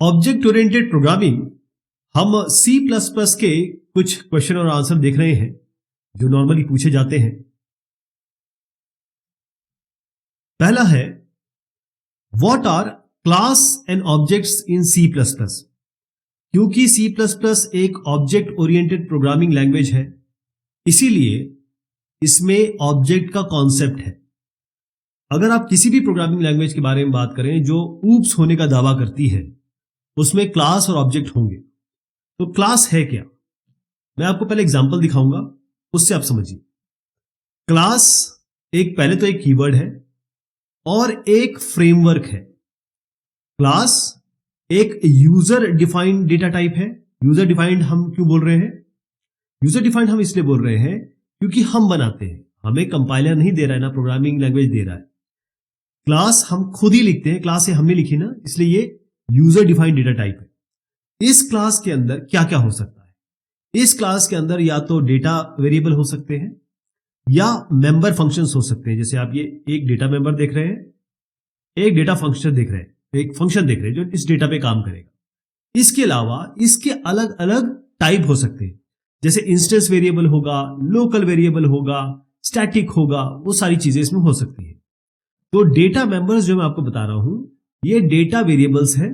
Object oriented programming, हम C++ के कुछ क्वेश्चन और आंसर देख रहे हैं जो नॉर्मली पूछे जाते हैं। पहला है, what are class and objects in C++? क्योंकि C++ एक ऑब्जेक्ट ओरिएंटेड प्रोग्रामिंग लैंग्वेज है, इसीलिए इसमें ऑब्जेक्ट का कॉन्सेप्ट है। अगर आप किसी भी प्रोग्रामिंग लैंग्वेज के बारे में बात करें जो ऊप्स होने का दावा करती है, उसमें क्लास और ऑब्जेक्ट होंगे। तो क्लास है क्या? मैं आपको पहले एग्जांपल दिखाऊंगा, उससे आप समझिए। क्लास पहले तो एक कीवर्ड है और एक फ्रेमवर्क है। क्लास एक यूजर डिफाइंड डेटा टाइप है। यूजर डिफाइंड हम क्यों बोल रहे हैं? यूजर डिफाइंड हम इसलिए बोल रहे हैं क्योंकि हम बनाते हैं, हमें कंपाइलर नहीं दे रहा है ना प्रोग्रामिंग लैंग्वेज दे रहा है। क्लास हम खुद ही लिखते हैं, क्लास से हमने लिखी ना, इसलिए ये यूजर डिफाइंड डेटा टाइप है। इस क्लास के अंदर क्या क्या हो सकता है? इस क्लास के अंदर या तो डेटा वेरिएबल हो सकते हैं या मेंबर फंक्शंस हो सकते हैं। जैसे आप ये एक डेटा मेंबर देख रहे हैं, एक डेटा फंक्शन देख रहे हैं, एक फंक्शन देख रहे हैं जो इस डेटा पे काम करेगा। इसके अलावा इसके अलग अलग टाइप हो सकते हैं, जैसे इंस्टेंस वेरिएबल होगा, लोकल वेरिएबल होगा, स्टैटिक होगा, वो सारी चीजें इसमें हो सकती है। तो डेटा मेंबर्स जो मैं आपको बता रहा हूं, ये डेटा वेरिएबल्स हैं,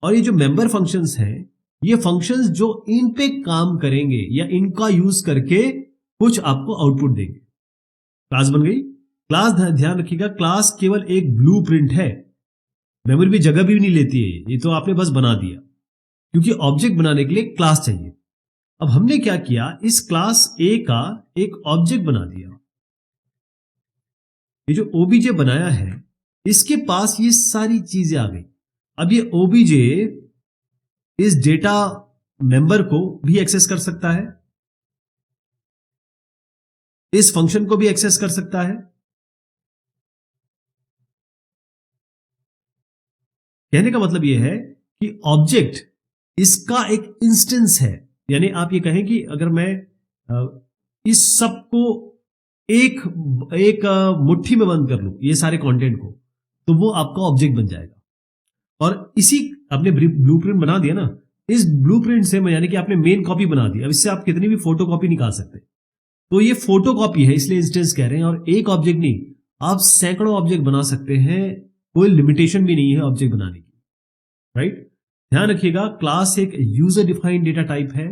और ये जो मेंबर फंक्शंस हैं, ये फंक्शंस जो इन पे काम करेंगे या इनका यूज करके कुछ आपको आउटपुट देंगे। क्लास बन गई। क्लास ध्यान रखिएगा, क्लास केवल एक ब्लूप्रिंट है, मेमोरी में जगह भी नहीं लेती है, ये तो आपने बस बना दिया, क्योंकि ऑब्जेक्ट बनाने के लिए क्लास चाहिए। अब हमने क्या किया, इस क्लास ए का एक ऑब्जेक्ट बना दिया। ये जो ओबीजे बनाया है, इसके पास ये सारी चीजें आ गई। अब ये ओबीजे इस डेटा मेंबर को भी एक्सेस कर सकता है, इस फंक्शन को भी एक्सेस कर सकता है। कहने का मतलब यह है कि ऑब्जेक्ट इसका एक इंस्टेंस है। यानी आप ये कहें कि अगर मैं इस सब को एक मुट्ठी में बंद कर लूं, ये सारे कंटेंट को, तो वो आपका ऑब्जेक्ट बन जाएगा। और इसी आपने ब्लूप्रिंट बना दिया ना, इस ब्लूप्रिंट से यानी कि आपने मेन कॉपी बना दी। अब इससे आप कितनी भी फोटो कॉपी निकाल सकते हैं। तो ये फोटो कॉपी है, इसलिए इंस्टेंस कह रहे हैं। और एक ऑब्जेक्ट नहीं, आप सैकड़ों ऑब्जेक्ट बना सकते हैं, कोई लिमिटेशन भी नहीं है ऑब्जेक्ट बनाने की, राइट? ध्यान रखिएगा, क्लास एक यूजर डिफाइंड डेटा टाइप है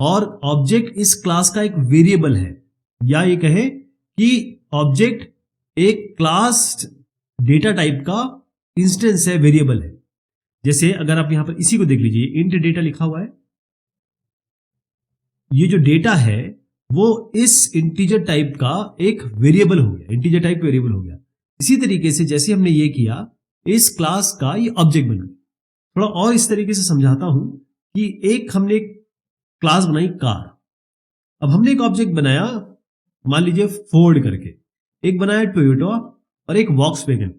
और ऑब्जेक्ट इस क्लास का एक वेरिएबल है, या ये कहें कि ऑब्जेक्ट एक क्लास डेटा टाइप का इंस्टेंस है, वेरिएबल है। जैसे अगर आप यहां पर इसी को देख लीजिए, इंट डेटा लिखा हुआ है। ये जो डेटा है वो इस इंटीजर टाइप का एक वेरिएबल हो गया, इंटीजर टाइप वेरिएबल हो गया। इसी तरीके से जैसे हमने ये किया, इस क्लास का ये ऑब्जेक्ट बन गया। थोड़ा और इस तरीके से समझाता हूं कि हमने एक क्लास बनाई कार। अब हमने एक ऑब्जेक्ट बनाया, मान लीजिए फोर्ड करके, एक बनाया टोयोटा और एक वॉक्सवैगन।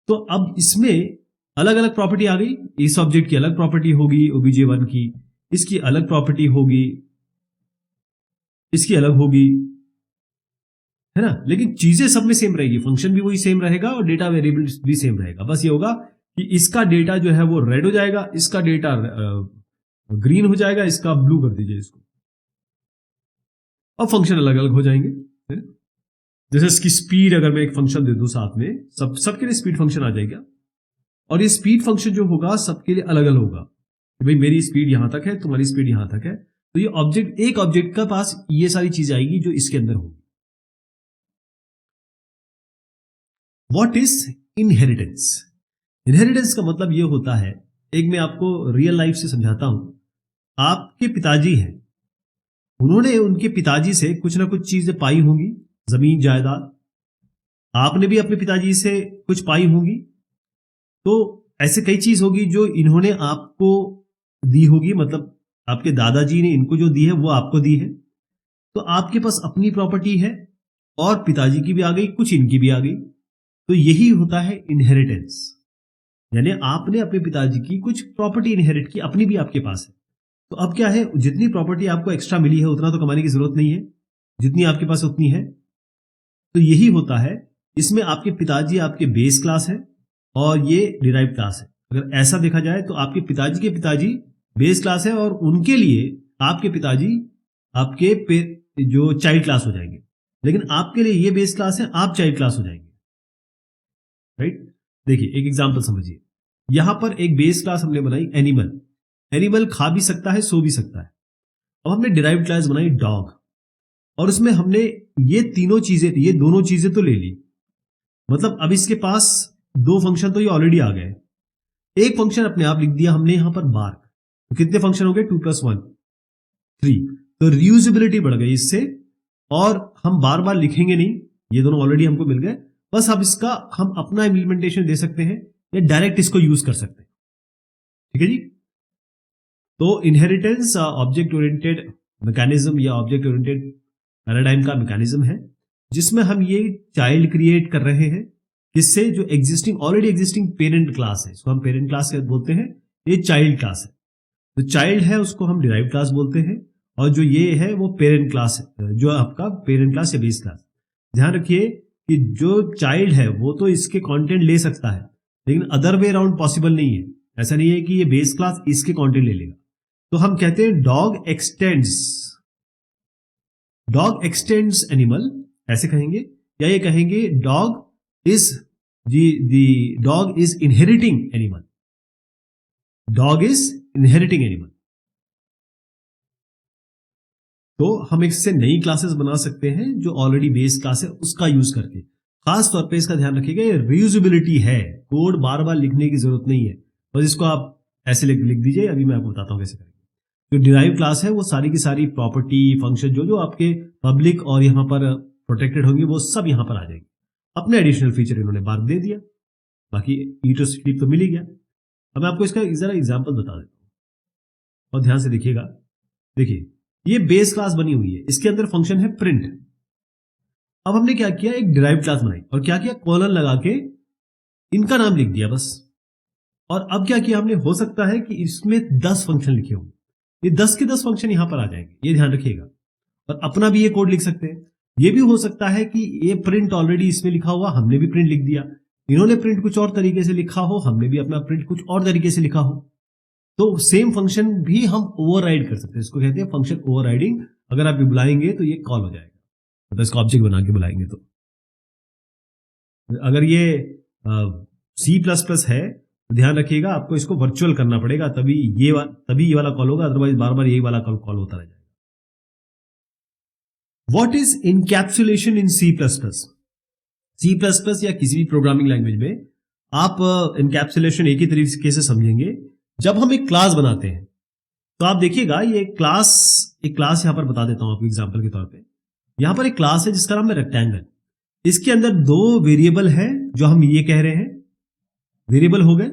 तो अब इसमें अलग अलग प्रॉपर्टी आ गई। इस ऑब्जेक्ट की अलग प्रॉपर्टी होगी OBJ1 की, इसकी अलग प्रॉपर्टी होगी, इसकी अलग होगी, है ना? लेकिन चीजें सब में सेम रहेगी, फंक्शन भी वही सेम रहेगा और डेटा वेरिएबल भी सेम रहेगा। बस ये होगा कि इसका डेटा जो है वो रेड हो जाएगा, इसका डेटा ग्रीन हो जाएगा, इसका ब्लू कर दीजिए इसको। अब फंक्शन अलग अलग हो जाएंगे। जैसे इसकी स्पीड अगर मैं एक फंक्शन दे दूं साथ में, सबके लिए स्पीड फंक्शन आ जाएगा, और ये स्पीड फंक्शन जो होगा सबके लिए अलग अलग होगा। भाई मेरी स्पीड यहां तक है, तुम्हारी स्पीड यहां तक है, तो ये ऑब्जेक्ट, एक ऑब्जेक्ट का पास ये सारी चीज आएगी जो इसके अंदर होगी। What is inheritance? इनहेरिटेंस का मतलब ये होता है, एक मैं आपको रियल लाइफ से समझाता हूं। आपके पिताजी हैं, उन्होंने उनके पिताजी से कुछ ना कुछ चीजें पाई होंगी, जमीन जायदाद। आपने भी अपने पिताजी से कुछ पाई होंगी। तो ऐसे कई चीज होगी जो इन्होंने आपको दी होगी, मतलब आपके दादाजी ने इनको जो दी है वो आपको दी है। तो आपके पास अपनी प्रॉपर्टी है और पिताजी की भी आ गई, कुछ इनकी भी आ गई। तो यही होता है इनहेरिटेंस, यानी आपने अपने पिताजी की कुछ प्रॉपर्टी इनहेरिट की, अपनी भी आपके पास है। तो अब क्या है, जितनी प्रॉपर्टी आपको एक्स्ट्रा मिली है उतना तो कमाने की जरूरत नहीं है, जितनी आपके पास उतनी है। तो यही होता है, इसमें आपके पिताजी आपके बेस क्लास है और ये डिराइव क्लास है। अगर ऐसा देखा जाए तो आपके पिताजी के पिताजी बेस क्लास है और उनके लिए आपके पिताजी आपके जो चाइल्ड क्लास हो जाएंगे, लेकिन आपके लिए ये बेस क्लास है, आप चाइल्ड क्लास हो जाएंगे, राइट। देखिए एक एग्जांपल समझिए, यहां पर एक बेस क्लास हमने बनाई एनिमल। एनिमल खा भी सकता है, सो भी सकता है। अब हमने डिराइव्ड क्लास बनाई डॉग, और उसमें हमने ये दोनों चीजें तो ले ली, मतलब अब इसके पास दो फंक्शन तो ये ऑलरेडी आ गए। एक फंक्शन अपने आप लिख दिया हमने यहां पर बार्क, तो कितने फंक्शन हो गए, 2 + 1 3। तो रियूजेबिलिटी बढ़ गई इससे, और हम बार बार लिखेंगे नहीं, ये दोनों ऑलरेडी हमको मिल गए। बस अब इसका हम अपना इम्प्लीमेंटेशन दे सकते हैं या डायरेक्ट इसको यूज कर सकते हैं, ठीक है जी। तो इनहेरिटेंस ऑब्जेक्ट ओरिएंटेड मैकेनिज्म या ऑब्जेक्ट ओरिएंटेड पैराडाइम का मैकेनिज्म है, जिसमें हम ये चाइल्ड क्रिएट कर रहे हैं, किससे, जो ऑलरेडी एग्जिस्टिंग पेरेंट क्लास है, इसको हम पेरेंट क्लास बोलते हैं, ये चाइल्ड क्लास है। तो चाइल्ड है उसको हम डिराइव्ड क्लास बोलते हैं, और जो ये है वो पेरेंट क्लास है, जो आपका पेरेंट क्लास या बेस क्लास। ध्यान रखिए कि जो चाइल्ड है वो तो इसके कंटेंट ले सकता है, लेकिन अदर वे अराउंड पॉसिबल नहीं है। ऐसा नहीं है कि ये बेस क्लास इसके कंटेंट ले लेगा। तो हम कहते हैं डॉग एक्सटेंड्स एनिमल, ऐसे कहेंगे, या ये कहेंगे dog is inheriting animal. Dog is inheriting animal. तो हम इससे नई क्लासेस बना सकते हैं जो ऑलरेडी बेस क्लास है उसका यूज करके। खास तौर पे इसका ध्यान रखिएगा, ये रीयूजेबिलिटी है, कोड बार बार लिखने की जरूरत नहीं है, बस इसको आप ऐसे लिख दीजिए। अभी मैं आपको बताता हूं कैसे करेंगे। जो डिराइव क्लास है वो सारी की सारी प्रॉपर्टी फंक्शन जो आपके पब्लिक और यहाँ पर प्रोटेक्टेड होंगे वो सब यहाँ पर आ जाएंगे। अपने एडिशनल फीचर इन्होंने बार्क दे दिया, बाकी ईट और स्लीप तो मिल ही गया। अब मैं आपको इसका जरा एग्जाम्पल बता देता हूँ और ध्यान से देखिएगा। देखिए ये बेस क्लास बनी हुई है, इसके अंदर फंक्शन है प्रिंट। अब हमने क्या किया, एक डिराइव्ड क्लास बनाई और क्या किया, कॉलन लगा के इनका नाम लिख दिया बस। और अब क्या किया हमने, हो सकता है कि इसमें 10 फंक्शन लिखे हों, ये 10 के 10 फंक्शन यहां पर आ जाएंगे, ये ध्यान रखिएगा। और अपना भी ये कोड लिख सकते हैं। ये भी हो सकता है कि ये प्रिंट ऑलरेडी इसमें लिखा हुआ, हमने भी प्रिंट लिख दिया, इन्होंने प्रिंट कुछ और तरीके से लिखा हो, हमने भी अपना प्रिंट कुछ और तरीके से लिखा हो। तो सेम फंक्शन भी हम ओवरराइड कर सकते हैं, इसको कहते हैं फंक्शन ओवरराइडिंग। अगर आप बुलाएंगे तो ये कॉल हो जाएगा, तो इसको ऑब्जेक्ट बना के बुलाएंगे। तो अगर ये C++ है तो ध्यान रखिएगा आपको इसको वर्चुअल करना पड़ेगा, तभी ये वाला कॉल होगा, अदरवाइज बार बार यही वाला कॉल होता रह जाएगा। What is encapsulation in C++? C++ या किसी भी प्रोग्रामिंग लैंग्वेज में आप इनकैप्सुलेशन एक ही तरीके से समझेंगे। जब हम एक क्लास बनाते हैं तो आप देखिएगा, ये एक क्लास यहां पर बता देता हूं आपको एग्जांपल के तौर पे। यहां पर एक क्लास है जिसका नाम है रेक्टेंगल। इसके अंदर 2 वेरिएबल है जो हम ये कह रहे हैं, वेरिएबल हो गए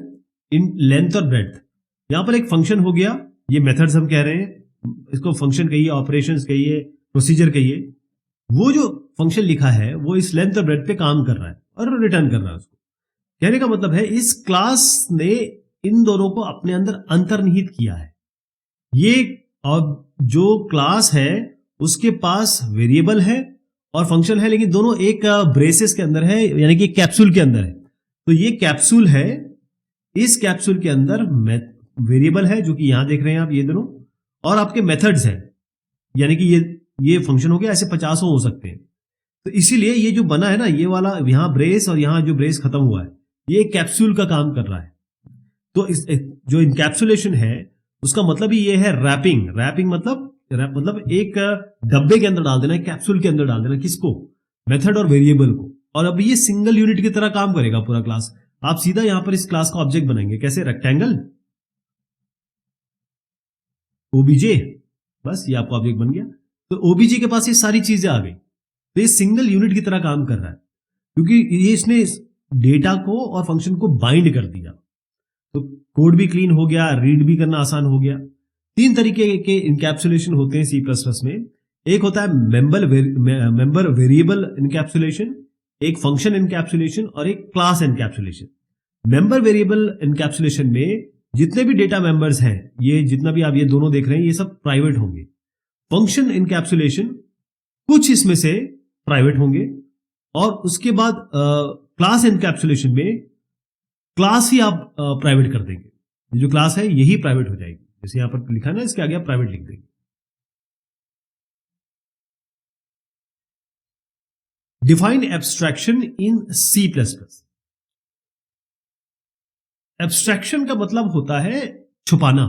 इन लेंथ और ब्रेड्थ। यहां पर एक फंक्शन हो गया, ये मेथड्स हम कह रहे हैं, इसको फंक्शन कहिए, ऑपरेशंस कहिए, प्रोसीजर कहिए। वो जो फंक्शन लिखा है वो इस लेंथ और ब्रेड्थ पे काम कर रहा है और रिटर्न कर रहा है उसको। कहने का मतलब है इस क्लास ने इन दोनों को अपने अंदर अंतर्निहित किया है। ये जो क्लास है उसके पास वेरिएबल है और फंक्शन है, लेकिन दोनों एक ब्रेसेस के अंदर है, यानी कि कैप्सूल के अंदर है। तो ये कैप्सूल है, इस कैप्सूल के अंदर वेरिएबल है जो कि यहां देख रहे हैं आप, ये दोनों, और आपके मेथड्स हैं, यानी कि ये फंक्शन हो गया, ऐसे 50 हो सकते हैं। तो इसीलिए ये जो बना है ना, ये वाला यहां ब्रेस और यहां जो ब्रेस खत्म हुआ है, ये कैप्सूल का काम कर रहा है। तो जो इनकैप्सुलेशन है उसका मतलब ही ये है रैपिंग मतलब एक डब्बे के अंदर डाल देना, कैप्सूल के अंदर डाल देना, किसको, मेथड और वेरिएबल को। और अब ये सिंगल यूनिट की तरह काम करेगा पूरा क्लास। आप सीधा यहां पर इस क्लास का ऑब्जेक्ट बनाएंगे, कैसे, रेक्टेंगल ओबीजे, बस ये आपका ऑब्जेक्ट बन गया। तो ओबीजे के पास ये सारी चीजें आ गई, तो ये सिंगल यूनिट की तरह काम कर रहा है, क्योंकि ये इसने डेटा को और फंक्शन को बाइंड कर दिया। तो कोड भी क्लीन हो गया, रीड भी करना आसान हो गया। 3 तरीके के इनकैप्सुलेशन होते हैं C++ में। एक होता है मेंबर वेरिएबल इनकैप्सुलेशन, एक फंक्शन इनकैप्सुलेशन और एक class encapsulation. Member variable encapsulation में जितने भी डेटा मेंबर्स हैं, ये जितना भी आप ये दोनों देख रहे हैं, ये सब प्राइवेट होंगे। फंक्शन इनकैप्सुलेशन कुछ इसमें से प्राइवेट होंगे, और उसके बाद क्लास इनकैप्सुलेशन में क्लास ही आप प्राइवेट कर देंगे, ये जो क्लास है यही प्राइवेट हो जाएगी। जैसे यहां पर लिखा है ना, इसके आगे आप प्राइवेट लिख देंगे। डिफाइन एब्स्ट्रैक्शन इन सी प्लस प्लस। एब्स्ट्रैक्शन का मतलब होता है छुपाना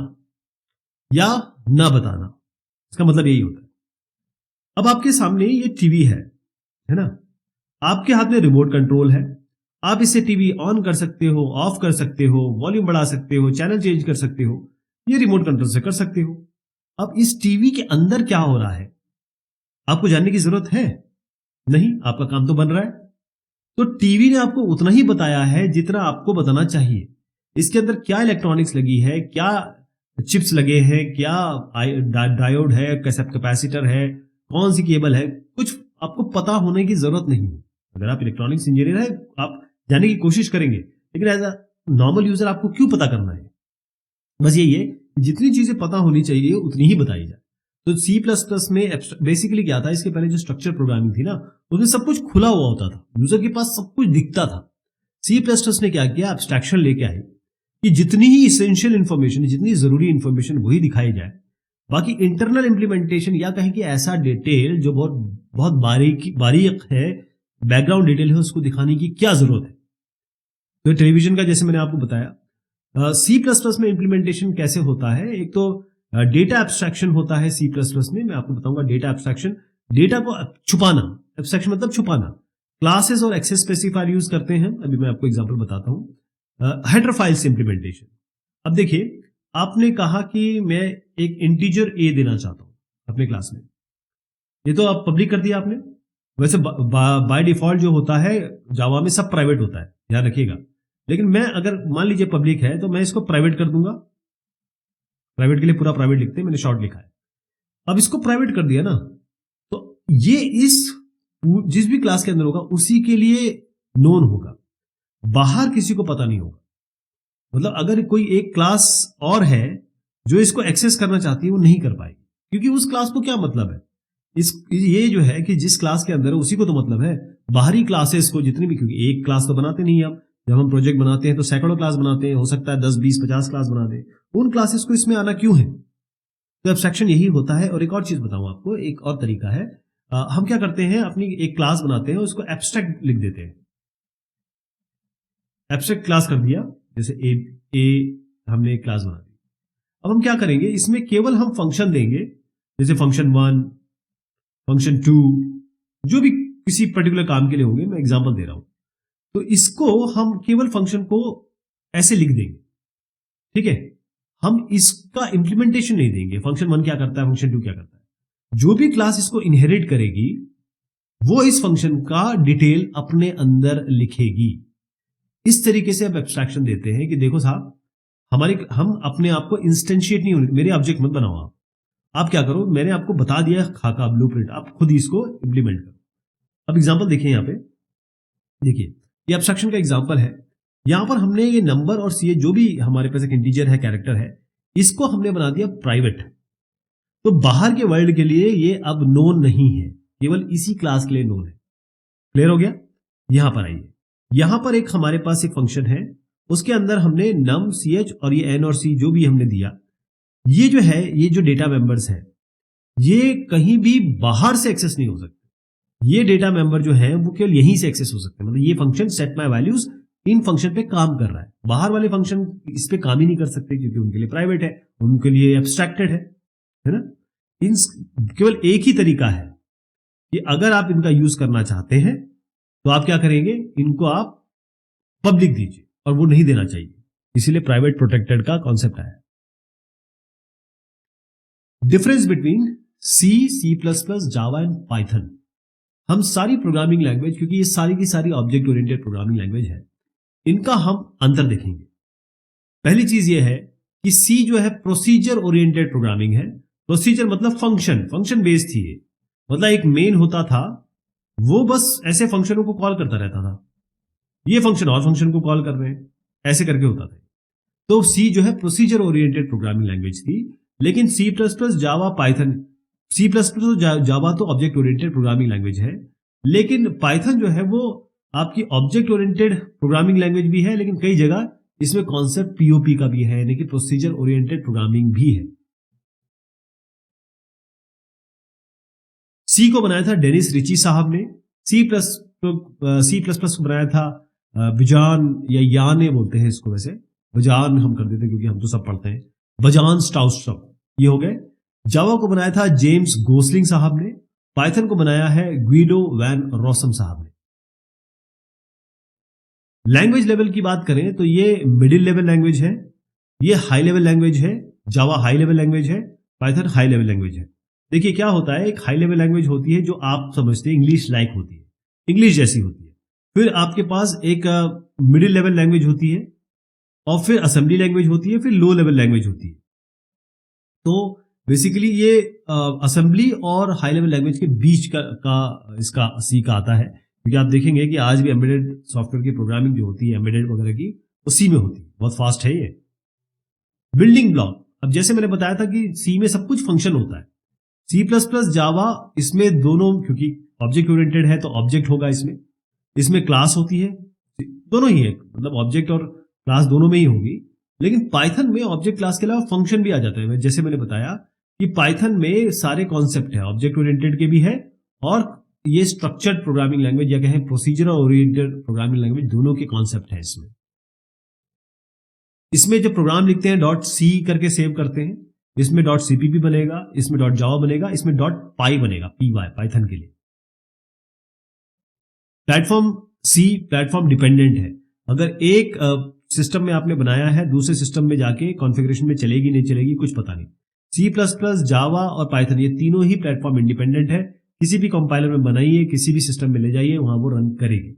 या ना बताना, इसका मतलब यही होता है। अब आपके सामने ये टीवी है ना, आपके हाथ में रिमोट कंट्रोल है, आप इससे टीवी ऑन कर सकते हो, ऑफ कर सकते हो, वॉल्यूम बढ़ा सकते हो, चैनल चेंज कर सकते हो, ये रिमोट कंट्रोल से कर सकते हो। अब इस टीवी के अंदर क्या हो रहा है आपको जानने की जरूरत है नहीं, आपका काम तो बन रहा है। तो टीवी ने आपको उतना ही बताया है जितना आपको बताना चाहिए। इसके अंदर क्या इलेक्ट्रॉनिक्स लगी है, क्या चिप्स लगे हैं, क्या डायोड है, कैसे कैपेसिटर है, कौन सी केबल है, कुछ आपको पता होने की जरूरत नहीं है। अगर आप इलेक्ट्रॉनिक्स इंजीनियर है आप जानने की कोशिश करेंगे, लेकिन एज अ नॉर्मल यूजर आपको क्यों पता करना है? बस यही है, जितनी चीजें पता होनी चाहिए उतनी ही बताई जाए। तो सी प्लस प्लस में बेसिकली क्या था, इसके पहले जो स्ट्रक्चर प्रोग्रामिंग थी ना, उसमें सब कुछ खुला हुआ होता था, यूजर के पास सब कुछ दिखता था। सी प्लस प्लस ने क्या किया, एब्स्ट्रैक्शन लेके आए कि जितनी ही इसेंशियल इंफॉर्मेशन, जितनी जरूरी इंफॉर्मेशन वही दिखाई जाए, बाकी इंटरनल इंप्लीमेंटेशन या कहें कि ऐसा डिटेल जो बहुत बहुत बारीक है, बैकग्राउंड डिटेल है, उसको दिखाने की क्या जरूरत है। तो टेलीविजन का जैसे मैंने आपको बताया, सी प्लस प्लस में इंप्लीमेंटेशन कैसे होता है। एक तो डेटा एब्स्ट्रैक्शन होता है सी प्लस प्लस में, मैं आपको बताऊंगा डेटा एब्स्ट्रैक्शन, डेटा को छुपाना, एब्स्ट्रैक्शन मतलब छुपाना। क्लासेस और एक्सेस स्पेसिफायर यूज करते हैं, अभी मैं आपको एग्जांपल बताता हूं। हेडर फाइल्स इंप्लीमेंटेशन, अब देखिए आपने कहा कि मैं एक इंटीजर ए देना चाहता हूं अपने क्लास में, ये तो आप पब्लिक कर दिया आपने। वैसे बाय डिफॉल्ट जो होता है जावा में सब प्राइवेट होता है, ध्यान रखिएगा। लेकिन मैं अगर मान लीजिए पब्लिक है तो मैं इसको प्राइवेट कर दूंगा, प्राइवेट के लिए पूरा प्राइवेट लिखते हैं, मैंने शॉर्ट लिखा है। अब इसको प्राइवेट कर दिया ना, तो ये इस जिस भी क्लास के अंदर होगा उसी के लिए नोन होगा, बाहर किसी को पता नहीं होगा। मतलब अगर कोई एक क्लास और है जो इसको एक्सेस करना चाहती है, वो नहीं कर पाएगी, क्योंकि उस क्लास को क्या मतलब है, ये जो है कि जिस क्लास के अंदर है उसी को तो मतलब है। बाहरी क्लासेस को जितनी भी, क्योंकि एक क्लास तो बनाते नहीं हम, जब हम प्रोजेक्ट बनाते हैं तो सैकड़ों क्लास बनाते हैं, हो सकता है 10 20 50 क्लास बना दें, उन क्लासेस को इसमें आना क्यों है? तो एब्स्ट्रैक्शन यही होता है। और एक और चीज बताऊं आपको, एक और तरीका है, हम क्या करते हैं, अपनी एक क्लास बनाते हैं, उसको एब्स्ट्रैक्ट लिख देते हैं, एब्स्ट्रैक्ट क्लास कर दिया, जैसे ए हमने एक क्लास बना दी। अब हम क्या करेंगे, इसमें केवल हम फंक्शन देंगे, जैसे फंक्शन 1, फंक्शन 2, जो भी किसी पर्टिकुलर काम के लिए होंगे, मैं एग्जांपल दे रहा हूं। तो इसको हम केवल फंक्शन को ऐसे लिख देंगे, ठीक है, हम इसका इंप्लीमेंटेशन नहीं देंगे, फंक्शन 1 क्या करता है, फंक्शन 2 क्या करता है। जो भी क्लास इसको इनहेरिट करेगी वो इस फंक्शन का डिटेल अपने अंदर लिखेगी। इस तरीके से आप एब्स्ट्रैक्शन देते हैं कि देखो साहब, हम अपने आप को इंस्टेंशिएट नहीं होने, मेरे ऑब्जेक्ट मत बनाओ आप क्या करो, मैंने आपको बता दिया खाका ब्लूप्रिंट, आप खुद ही इसको इंप्लीमेंट करो। अब एग्जांपल देखिए, यहां पे देखिए ये एब्स्ट्रैक्शन का एग्जांपल है। यहां पर हमने ये नंबर और सी जो भी हमारे पास एक इंटीजर है, कैरेक्टर है, इसको हमने बना दिया प्राइवेट। तो बाहर के वर्ल्ड के लिए ये अब नोन नहीं है, केवल इसी क्लास के लिए नोन है। क्लियर हो गया? यहां पर आइए, यहां पर एक हमारे पास एक फंक्शन है, उसके अंदर हमने num ch और ये n और c जो भी हमने दिया, ये जो है, ये जो डेटा मेंबर्स है, ये कहीं भी बाहर से एक्सेस नहीं हो सकते। ये डेटा मेंबर जो है वो केवल यहीं से एक्सेस हो सकते हैं। मतलब ये function set my values in function पे काम कर रहा है, बाहर वाले फंक्शन इस पे काम ही नहीं कर सकते, क्योंकि उनके लिए प्राइवेट है, उनके लिए एब्स्ट्रैक्टेड है ना। इन केवल एक ही तरीका है कि अगर आप इनका यूज करना चाहते हैं तो आप क्या करेंगे, इनको आप पब्लिक दीजिए, और वो नहीं देना चाहिए, इसीलिए प्राइवेट प्रोटेक्टेड का कॉन्सेप्ट आया। Difference between C plus plus, Java and Python. हम सारी प्रोग्रामिंग लैंग्वेज, क्योंकि ये सारी की सारी ऑब्जेक्ट ओरिएंटेड प्रोग्रामिंग लैंग्वेज है, इनका हम अंतर देखेंगे। पहली चीज ये है कि सी जो है प्रोसीजर ओरिएंटेड प्रोग्रामिंग है। प्रोसीजर मतलब फंक्शन बेस्ड थी ये, मतलब एक मेन होता था, वो बस ऐसे फंक्शनों को कॉल करता रहता था, ये फंक्शन और फंक्शन को कॉल कर रहे हैं, ऐसे करके होता था। तो सी जो है प्रोसीजर ओरिएंटेड प्रोग्रामिंग लैंग्वेज थी। लेकिन C plus plus, Java, Python, C plus plus Java तो ऑब्जेक्ट ओरिएंटेड प्रोग्रामिंग लैंग्वेज है, लेकिन पाइथन जो है वो आपकी ऑब्जेक्ट ओरिएंटेड प्रोग्रामिंग लैंग्वेज भी है, लेकिन कई जगह इसमें कॉन्सेप्ट पीओपी का भी है, यानी कि प्रोसीजर ओरिएंटेड प्रोग्रामिंग भी है। सी को बनाया था डेनिस रिची साहब ने। सी प्लस प्लस को बनाया था बिजान या याने बोलते हैं इसको, वैसे बजान हम कर देते हैं क्योंकि हम तो सब पढ़ते हैं, बजान स्टाउस्ट्रप, ये हो गए। जावा को बनाया था जेम्स गोसलिंग साहब ने। पाइथन को बनाया है ग्विडो वैन रोसम साहब ने। लैंग्वेज लेवल की बात करें तो ये मिडिल लेवल लैंग्वेज है, ये हाई लेवल लैंग्वेज है। जावा हाई लेवल लैंग्वेज है, पाइथन हाई लेवल लैंग्वेज है। देखिए क्या होता है, एक हाई लेवल लैंग्वेज होती है जो आप समझते हैं इंग्लिश लाइक होती है, इंग्लिश जैसी होती है। फिर आपके पास एक मिडिल लेवल लैंग्वेज होती है, और फिर असेंबली लैंग्वेज होती है, फिर लो लेवल लैंग्वेज होती है। तो बेसिकली ये असेंबली और हाई लेवल लैंग्वेज के बीच का इसका सी का आता है, क्योंकि आप देखेंगे कि आज भी एम्बेडेड सॉफ्टवेयर की प्रोग्रामिंग जो होती है एम्बेडेड वगैरह की, वो सी में होती है। बहुत फास्ट है ये। बिल्डिंग ब्लॉक, अब जैसे मैंने बताया था कि सी में सब कुछ फंक्शन होता है। सी प्लस प्लस जावा, इसमें दोनों, क्योंकि ऑब्जेक्ट ओरिएंटेड है तो ऑब्जेक्ट होगा इसमें क्लास होती है, दोनों ही है, मतलब ऑब्जेक्ट और क्लास दोनों में ही होगी। लेकिन पाइथन में ऑब्जेक्ट क्लास के अलावा फंक्शन भी आ जाता है। जैसे मैंने बताया कि पाइथन में सारे कॉन्सेप्ट है, ऑब्जेक्ट ओरिएंटेड के भी है, और ये स्ट्रक्चर्ड प्रोग्रामिंग लैंग्वेज या कहें प्रोसीजर ओरिएंटेड प्रोग्रामिंग लैंग्वेज, दोनों के कॉन्सेप्ट है इसमें जब प्रोग्राम लिखते हैं डॉट सी करके सेव करते हैं, इसमें डॉट सीपीपी बनेगा, इसमें डॉट जावा बनेगा, इसमें डॉट पाई बनेगा, पीवाई पाइथन के लिए। प्लेटफॉर्म सी प्लेटफॉर्म डिपेंडेंट है। अगर एक सिस्टम में आपने बनाया है, दूसरे सिस्टम में जाके कॉन्फ़िगरेशन में चलेगी नहीं चलेगी कुछ पता नहीं। सी प्लस प्लस, जावा और पाइथन ये तीनों ही प्लेटफॉर्म इंडिपेंडेंट है। किसी भी कंपाइलर में बनाइए, किसी भी सिस्टम में ले जाइए, वहां वो रन करेगी।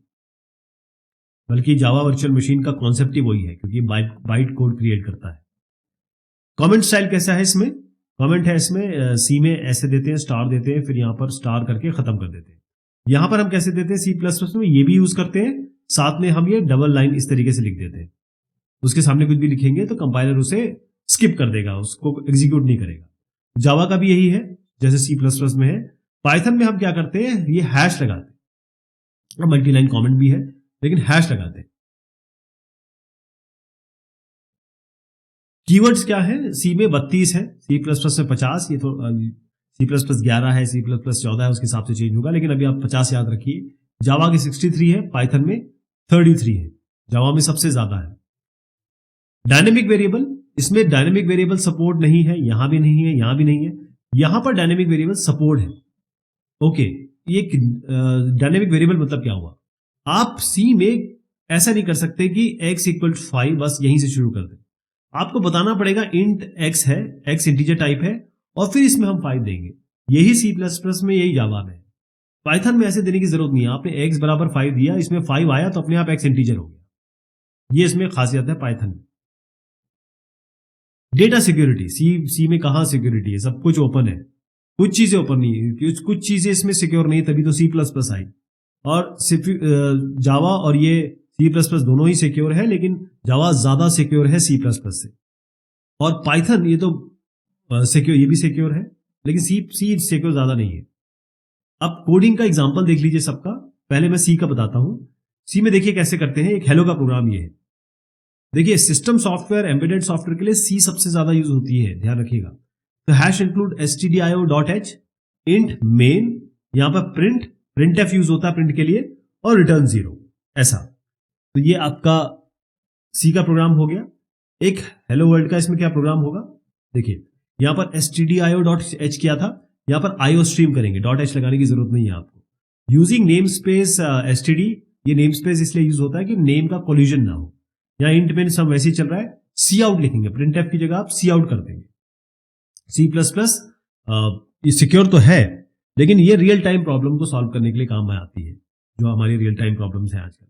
बल्कि जावा वर्चुअल मशीन का कॉन्सेप्ट ही वही है, क्योंकि बाइट कोड क्रिएट करता है। कमेंट स्टाइल कैसा है इसमें? कमेंट है इसमें सी में ऐसे देते हैं, स्टार देते हैं, फिर यहां पर स्टार करके खत्म कर देते हैं। यहां पर हम कैसे देते हैं, सी प्लस प्लस में ये भी यूज करते हैं, साथ में हम ये डबल लाइन इस तरीके से लिख देते हैं। उसके सामने कुछ भी लिखेंगे तो कंपाइलर उसे स्किप कर देगा, उसको एग्जीक्यूट नहीं करेगा। जावा का भी यही है, जैसे सी प्लस प्लस में है। पाइथन में हम क्या करते हैं, ये हैश लगाते हैं, और मल्टीलाइन कमेंट भी है, लेकिन हैश लगाते हैं। कीवर्ड्स क्या है, सी में 32 है, सी प्लस प्लस में 50, ये तो सी प्लस प्लस 11 है, सी प्लस प्लस 14 है, उसके हिसाब से चेंज होगा, लेकिन अभी आप 50 याद रखिए। जावा की 63 है, पाइथन में 33 है, जावा में सबसे ज्यादा है। डायनेमिक वेरिएबल, इसमें डायनेमिक वेरिएबल सपोर्ट नहीं है, यहां भी नहीं है, यहां भी नहीं है, यहां पर डायनेमिक वेरिएबल सपोर्ट है। ओके, ये डायनेमिक वेरिएबल मतलब क्या हुआ, आप सी में ऐसा नहीं कर सकते कि x इक्वल 5 बस यहीं से शुरू कर दें। आपको बताना पड़ेगा इंट x है, x इंटीजर टाइप है, और फिर इसमें हम 5 देंगे। यही सी प्लस प्लस में, यही जावा में। पाइथन में ऐसे देने की जरूरत नहीं है। आपने x बराबर 5 दिया, इसमें 5 आया तो अपने आप x इंटीजर हो गया। ये इसमें खासियत है पाइथन में। डेटा सिक्योरिटी, सी में कहां सिक्योरिटी है, सब कुछ ओपन है, कुछ चीजें ओपन नहीं है, कुछ चीजें इसमें सिक्योर नहीं, तभी तो सी प्लस प्लस आई। और जावा और ये सी प्लस प्लस दोनों ही सिक्योर है, लेकिन जावा ज्यादा सिक्योर है सी प्लस प्लस से। और पाइथन ये तो सिक्योर, ये भी सिक्योर है, लेकिन सी सिक्योर ज्यादा नहीं है। अब कोडिंग का एग्जांपल देख लीजिए सबका। पहले मैं सी का बताता हूं। सी में देखिए कैसे करते हैं। एक हेलो का प्रोग्राम ये है। देखिए सिस्टम सॉफ्टवेयर, एम्बेडेड सॉफ्टवेयर के लिए सी सबसे ज्यादा यूज होती है, ध्यान रखिएगा। तो hash include stdio.h, int main, यहां पर प्रिंट एफ यूज होता है प्रिंट के लिए, और रिटर्न 0, ऐसा। तो ये आपका सी का प्रोग्राम हो गया। एक हेलो वर्ल्ड का इसमें क्या प्रोग्राम होगा, देखिए यहां पर stdio.h किया था, यहां पर IO स्ट्रीम करेंगे, .h लगाने की जरूरत नहीं है आपको। यूजिंग नेम स्पेस std, ये नेम स्पेस इसलिए यूज होता है कि नेम का कोलिजन ना हो। यहाँ इंट में सब वैसे ही चल रहा है, सी आउट लिखेंगे, प्रिंट एफ की जगह आप सी आउट कर देंगे। सी प्लस प्लस ये सिक्योर तो है, लेकिन ये रियल टाइम प्रॉब्लम को सॉल्व करने के लिए काम में आती है, जो हमारी रियल टाइम प्रॉब्लम्स हैं आजकल।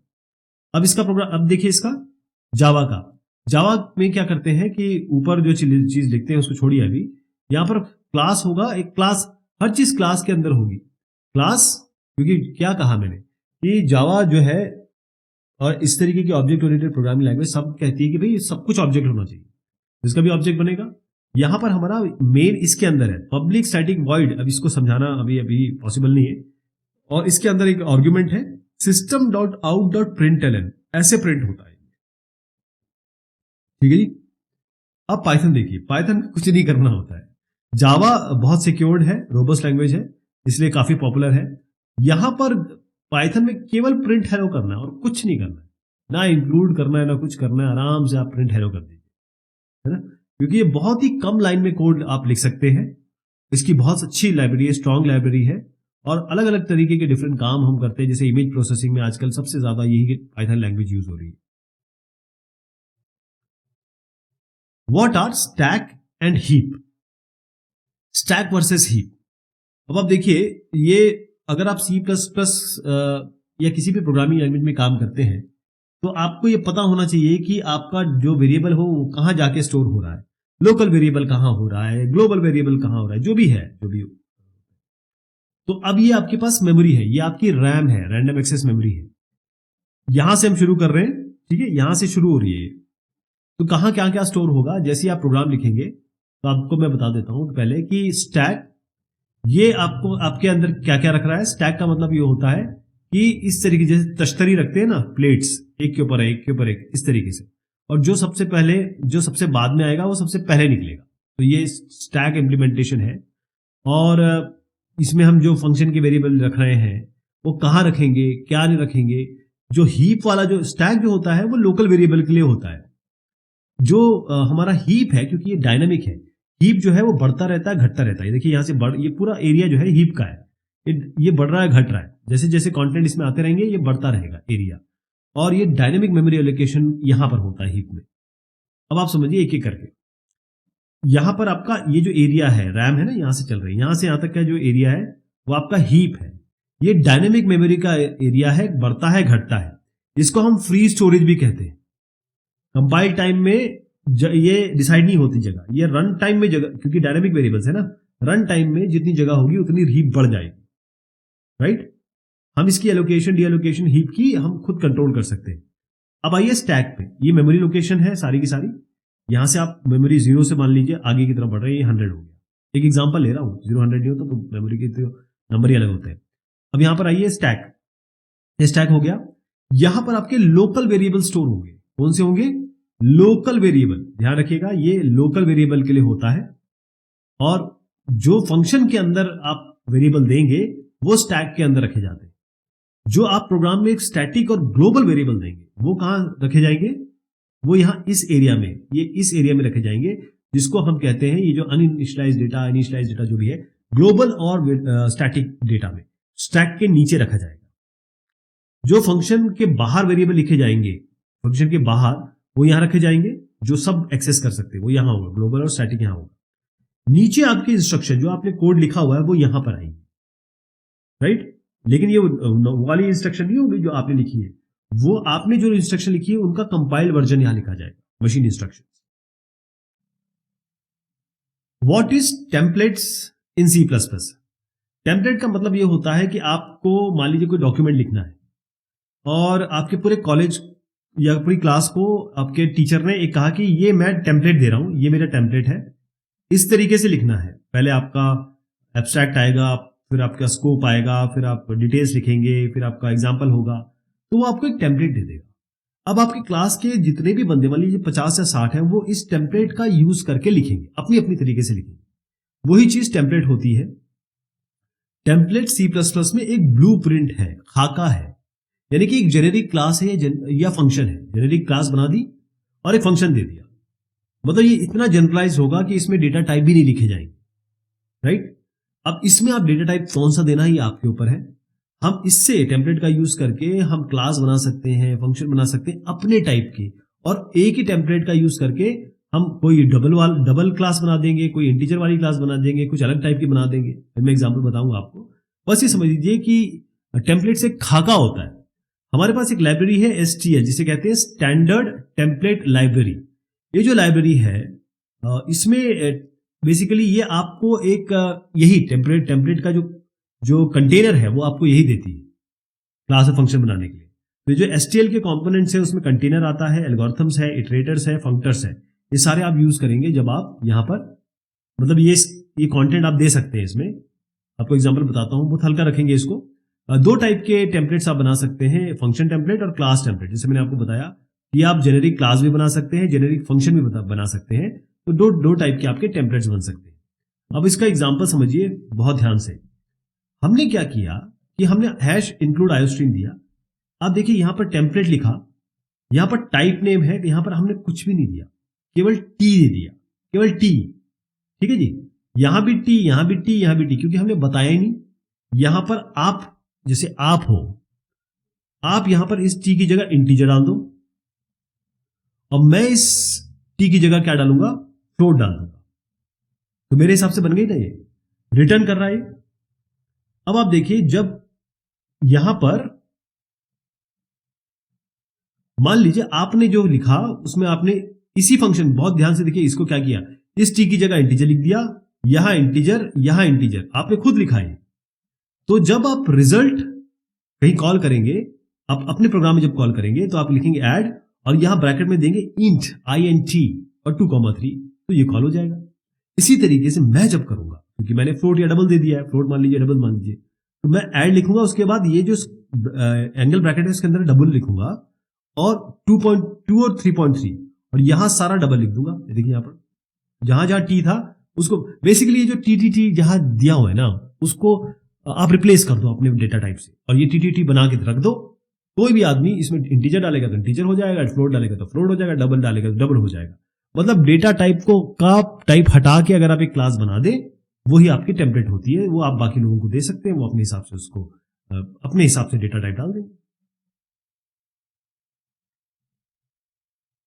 अब इसका प्रोग्राम, अब देखिए इसका जावा का। जावा में क्या करते हैं कि ऊपर जो चीज लिखते हैं उसको छोड़िए अभी। यहां पर क्लास होगा, एक क्लास, हर चीज क्लास के अंदर होगी। क्लास, क्योंकि क्या कहा मैंने कि जावा जो है और इस तरीके की ऑब्जेक्ट ओरिएंटेड प्रोग्रामिंग लैंग्वेज सब कहती है कि भाई सब कुछ ऑब्जेक्ट होना चाहिए, इसका भी ऑब्जेक्ट बनेगा। यहां पर हमारा मेन इसके अंदर है पब्लिक स्टैटिक वॉइड, अब इसको समझाना अभी पॉसिबल नहीं है। और इसके अंदर एक आर्गुमेंट है system.out.println, ऐसे प्रिंट होता है। ठीक है जी। अब पाइथन देखिए, पाइथन में कुछ नहीं करना होता है। जावा बहुत सिक्योर्ड है, रोबस्ट लैंग्वेज है, इसलिए काफी पॉपुलर है। यहां पर पाइथन में केवल प्रिंट हेलो करना है और कुछ नहीं करना है, ना इंक्लूड करना है ना कुछ करना है। आराम से आप प्रिंट हेलो कर दीजिए, है ना, क्योंकि ये बहुत ही कम लाइन में कोड आप लिख सकते हैं। इसकी बहुत अच्छी लाइब्रेरी है, स्ट्रॉन्ग लाइब्रेरी है, और अलग अलग तरीके के डिफरेंट काम हम करते हैं। जैसे इमेज प्रोसेसिंग में आजकल सबसे ज्यादा यही पाइथन लैंग्वेज यूज हो रही है। What are stack and heap? Stack versus heap. अब आप देखिए, ये अगर आप सी प्लस प्लस या किसी भी प्रोग्रामिंग लैंग्वेज में काम करते हैं तो आपको ये पता होना चाहिए कि आपका जो वेरिएबल हो वो कहाँ जाके स्टोर हो रहा है, लोकल वेरिएबल कहाँ हो रहा है, ग्लोबल वेरिएबल कहाँ हो रहा है, जो भी है, जो भी हो। तो अब ये आपके पास मेमोरी है, ये आपकी रैम है, रैंडम एक्सेस मेमोरी है। यहां से हम शुरू कर रहे हैं, ठीक है, यहां से शुरू हो रही है। तो कहाँ क्या क्या स्टोर होगा, जैसे आप प्रोग्राम लिखेंगे तो आपको मैं बता देता हूं पहले कि स्टैक, ये आपको आपके अंदर क्या क्या रख रहा है। स्टैक का मतलब ये होता है कि इस तरीके, जैसे तश्तरी रखते हैं ना, प्लेट्स एक के ऊपर एक के ऊपर एक, इस तरीके से, और जो सबसे पहले, जो सबसे बाद में आएगा वो सबसे पहले निकलेगा। तो ये स्टैक इम्प्लीमेंटेशन है। और इसमें हम जो फंक्शन के वेरिएबल रख रहे हैं वो कहाँ रखेंगे, क्या नहीं रखेंगे। जो हीप वाला जो स्टैक जो होता है वो लोकल वेरिएबल के लिए होता है। जो हमारा हीप है, क्योंकि ये डायनामिक है, हीप जो है वो बढ़ता रहता है, घटता रहता है। देखिए यहाँ से ये पूरा एरिया जो है हीप का है, ये बढ़ रहा है, घट रहा है, जैसे जैसे कंटेंट इसमें आते रहेंगे ये बढ़ता रहेगा एरिया। और ये डायनेमिक मेमोरी एलोकेशन यहां पर होता है हीप में। अब आप समझिए एक एक करके। यहां पर आपका ये जो एरिया है, रैम है ना, यहां से चल रही है, यहां से यहां तक का जो एरिया है वो आपका हीप है। ये डायनेमिक मेमोरी का एरिया है, बढ़ता है घटता है। इसको हम फ्री स्टोरेज भी कहते हैं। कंपाइल टाइम में ये डिसाइड नहीं होती जगह, ये रन टाइम में जगह, क्योंकि डायनेमिक वेरिएबल्स है ना, रन टाइम में जितनी जगह होगी उतनी हीप बढ़ जाएगी, राइट। हम इसकी एलोकेशन डी एलोकेशन हीप की हम खुद कंट्रोल कर सकते हैं। अब आइए स्टैक पे, ये मेमोरी लोकेशन है सारी की सारी। यहां से आप मेमोरी 0 से मान लीजिए आगे की तरफ बढ़ रहे हैं, ये 100 हो गया। एक एग्जांपल ले रहा हूं, 0 100 नहीं होता तो मेमोरी के तो नंबर ही अलग होते हैं। अब यहां पर आइए स्टैक, ये स्टैक हो गया। यहां पर आपके लोकल वेरिएबल स्टोर होंगे। कौन से होंगे? Local variable. ध्यान रखिएगा, ये लोकल वेरिएबल के लिए होता है। और जो फंक्शन के अंदर आप वेरिएबल देंगे वो स्टैक के अंदर रखे जाते हैं। जो आप प्रोग्राम में एक स्टैटिक और ग्लोबल वेरिएबल देंगे वो कहां रखे जाएंगे? वो यहां इस एरिया में, ये इस एरिया में रखे जाएंगे, जिसको हम कहते हैं, ये जो अनइनिशियलाइज्ड डेटा, इनिशियलाइज्ड डेटा जो भी है, ग्लोबल और स्टैटिक डेटा में स्टैक के नीचे रखा जाएगा। जो फंक्शन के बाहर वेरिएबल लिखे जाएंगे, फंक्शन के बाहर, वो यहां रखे जाएंगे। जो सब एक्सेस कर सकते हैं वो यहां होगा, ग्लोबल और स्टैटिक यहां होगा। नीचे आपके इंस्ट्रक्शन जो आपने कोड लिखा हुआ है वो यहां पर आएंगे, राइट। लेकिन ये वाली इंस्ट्रक्शन नहीं होगी जो आपने लिखी है, वो आपने जो इंस्ट्रक्शन लिखी है उनका कंपाइल्ड वर्जन यहां लिखा जाएगा, machine instruction. What is templates in C plus plus? Template का मतलब ये होता है कि आपको मान लीजिए कोई डॉक्यूमेंट लिखना है और आपके पूरे कॉलेज या पूरी क्लास को आपके टीचर ने एक कहा कि ये मैं टेम्पलेट दे रहा हूं, ये मेरा टेम्पलेट है, इस तरीके से लिखना है। पहले आपका एब्स्ट्रैक्ट आएगा, फिर आपका स्कोप आएगा, फिर आप डिटेल्स लिखेंगे, फिर आपका एग्जाम्पल होगा, तो वो आपको एक टेम्पलेट दे देगा। अब आपकी क्लास के जितने भी बंदे, मान लीजिए 50 या 60 हैं, वो इस टेम्पलेट का यूज करके लिखेंगे, अपनी अपनी तरीके से लिखेंगे। वही चीज टेम्पलेट होती है। टेम्पलेट सी प्लस प्लस में एक ब्लूप्रिंट है, खाका है, यानी कि एक जेनेरिक क्लास है या फंक्शन है। जेनेरिक क्लास बना दी और एक फंक्शन दे दिया, मतलब ये इतना जनरलाइज होगा कि इसमें डेटा टाइप भी नहीं लिखे जाएंगे, राइट। अब इसमें आप डेटा टाइप कौन सा देना है ये आपके ऊपर है। हम इससे टेम्पलेट का यूज करके हम क्लास बना सकते हैं, फंक्शन बना सकते हैं अपने टाइप के, और एक ही टेम्पलेट का यूज करके हम कोई डबल क्लास बना देंगे, कोई इंटीजर वाली क्लास बना देंगे, कुछ अलग टाइप की बना देंगे। मैं एग्जांपल बताऊंगा आपको। बस ये समझ लीजिए कि टेम्पलेट से खाका होता है। हमारे पास एक लाइब्रेरी है STL, जिसे कहते हैं स्टैंडर्ड टेम्पलेट लाइब्रेरी। ये जो लाइब्रेरी है इसमें बेसिकली ये आपको एक यही टेम्पलेट का जो कंटेनर है वो आपको यही देती है क्लास और फंक्शन बनाने के लिए। तो जो STL के कंपोनेंट्स है उसमें कंटेनर आता है, एल्गोरिथम्स है, इटरेटर्स है, फंक्टर्स है, ये सारे आप यूज करेंगे जब आप यहाँ पर, मतलब ये कंटेंट आप दे सकते हैं इसमें। आपको एग्जांपल बताता हूँ, बहुत हल्का रखेंगे इसको। दो टाइप के टेम्पलेट्स आप बना सकते हैं, फंक्शन टेम्पलेट और क्लास टेम्पलेट। जैसे मैंने आपको बताया कि आप जेनेरिक क्लास भी बना सकते हैं, जेनेरिक फंक्शन भी बना सकते हैं। तो दो टाइप के आपके टेम्पलेट्स बन सकते हैं। अब इसका एग्जांपल समझिए बहुत ध्यान से। हमने क्या किया कि हमने हैश इंक्लूड आयोस्ट्रीम दिया। आप देखिए यहां पर टेम्पलेट लिखा, यहां पर टाइप नेम है, यहां पर हमने कुछ भी नहीं दिया, केवल टी दे दिया, केवल टी। ठीक है जी, यहां भी टी, यहां भी टी, यहां भी टी, क्योंकि हमने बताया ही नहीं। यहां पर आप, जैसे आप हो, आप यहां पर इस टी की जगह इंटीजर डाल दो, और मैं इस टी की जगह क्या डालूंगा, फ्लोट डाल दूंगा। तो मेरे हिसाब से बन गई ना, ये रिटर्न कर रहा है। अब आप देखिए, जब यहां पर मान लीजिए आपने जो लिखा उसमें आपने इसी फंक्शन, बहुत ध्यान से देखिए, इसको क्या किया, इस टी की जगह इंटीजर लिख दिया, यहां इंटीजर, यहां इंटीजर, आपने खुद लिखा है। तो जब आप रिजल्ट कहीं कॉल करेंगे, आप अपने प्रोग्राम में जब कॉल करेंगे, तो आप लिखेंगे ऐड, और यहां ब्रैकेट में देंगे इंट int और 2,3, तो ये कॉल हो जाएगा। इसी तरीके से मैं जब करूंगा, क्योंकि मैंने फ्लोट या डबल दे दिया है, फ्लोट मान लीजिए, डबल मान लीजिए, तो मैं ऐड लिखूंगा, उसके बाद ये जो एंगल ब्रैकेट है उसके अंदर डबल लिखूंगा, और 2.2 और 3.3, और यहां सारा डबल लिख दूंगा। देखिए यहां पर जहां जहां टी था उसको, बेसिकली ये जो टी जहां दिया हुआ है ना, उसको आप रिप्लेस कर दो अपने डेटा टाइप से, और ये टी बना के रख दो। कोई भी आदमी इसमें इंटीजर डालेगा तो इंटीजर हो जाएगा, फ्लोट डालेगा तो फ्लोट हो जाएगा, डबल डालेगा तो डबल हो जाएगा। मतलब डेटा टाइप का टाइप हटा के अगर आप एक क्लास बना दे, वही आपकी टेम्पलेट होती है, वो आप बाकी लोगों को दे सकते हैं, वो अपने हिसाब से उसको अपने हिसाब से डेटा टाइप डाल देंगे।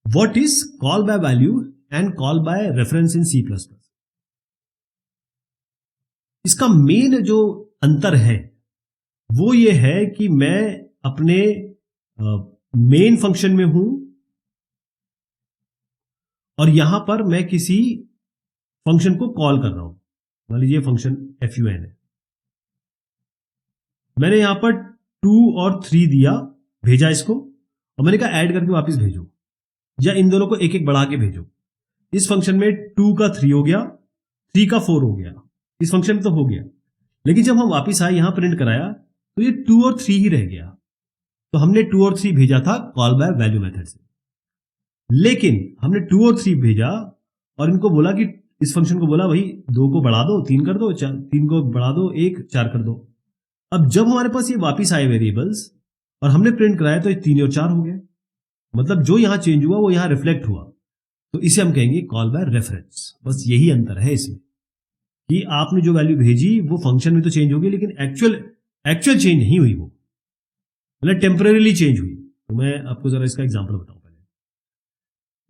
What is call by value and call by reference in C++? इसका मेन जो अंतर है वो ये है कि मैं अपने मेन फंक्शन में हूं, और यहां पर मैं किसी फंक्शन को कॉल कर रहा हूं। मान लीजिए फंक्शन fun है, मैंने यहां पर 2 और 3 दिया, भेजा इसको, और मैंने कहा ऐड करके वापस भेजो, या इन दोनों को एक एक बढ़ा के भेजो। इस फंक्शन में 2 का 3 हो गया, 3 का 4 हो गया, इस फंक्शन में तो हो गया। लेकिन जब हम वापस आए, यहां प्रिंट कराया, तो ये 2 और 3 ही रह गया। तो हमने 2 और 3 भेजा था कॉल बाय वैल्यू मेथड से, लेकिन हमने 2 और 3 भेजा और इनको बोला कि इस फंक्शन को बोला भाई 2 को बढ़ा दो 3 कर दो, 3 को बढ़ा दो 1 4 कर दो। अब जब हमारे पास ये वापस आए वेरिएबल्स और हमने प्रिंट कराया, तो ये 3 और 4 हो गए। मतलब जो यहां चेंज हुआ वो यहां रिफ्लेक्ट हुआ, तो इसे हम कहेंगे कॉल बाय रेफरेंस। बस यही अंतर है इसमें, कि आपने जो वैल्यू भेजी वो फंक्शन में तो चेंज होगी, लेकिन एक्चुअल चेंज नहीं हुई, वो मतलब टेम्परेरीली चेंज हुई। तो मैं आपको जरा इसका एग्जांपल बताऊं पहले,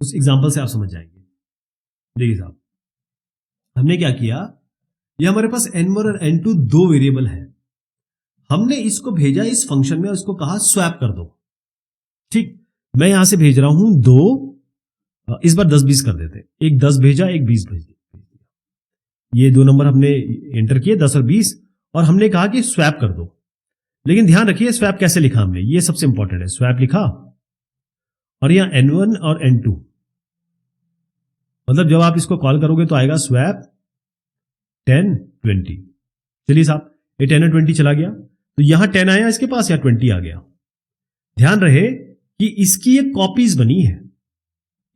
उस एग्जांपल से आप समझ जाएंगे। देखिए साहब, हमने क्या किया, ये हमारे पास n1 और n2 दो वेरिएबल है, हमने इसको भेजा इस फंक्शन में, उसको कहा स्वैप कर दो। ठीक, मैं यहां से भेज रहा हूं 2, इस बार 10-20 कर देते, एक 10 भेजा, एक 20 भेज दिया। ये 2 नंबर हमने एंटर किए, 10 और 20, और हमने कहा कि स्वैप कर दो। लेकिन ध्यान रखिए स्वैप कैसे लिखा हमने, ये सबसे इंपॉर्टेंट है। स्वैप लिखा, और यहां n1 और n2, मतलब जब आप इसको कॉल करोगे तो आएगा स्वैप 10 20। चलिए साहब, ये 10 और 20 चला गया, तो यहां 10 आया इसके पास, या 20 आ गया। ध्यान रहे कि इसकी ये कॉपीज बनी है,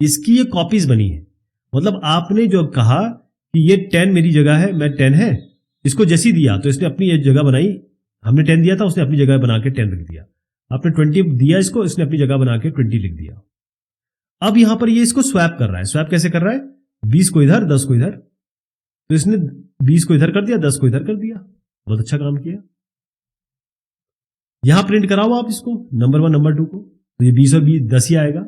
इसकी ये कॉपीज बनी है। मतलब आपने जो कहा कि ये 10 मेरी जगह है, मैं 10 है, इसको जैसी दिया तो इसने अपनी एक जगह बनाई। हमने 10 दिया था, उसने अपनी जगह बना के 10 लिख दिया। आपने 20 दिया इसको, इसने अपनी जगह बना के 20 लिख दिया। अब यहां पर ये इसको स्वैप कर रहा है। स्वैप कैसे कर रहा है, 20 को इधर 10 को इधर, तो इसने 20 को इधर कर दिया, 10 को इधर कर दिया। बहुत अच्छा काम किया। यहां प्रिंट कराओ आप इसको, नंबर 1 नंबर 2 को, तो ये 20 और 10 ही आएगा।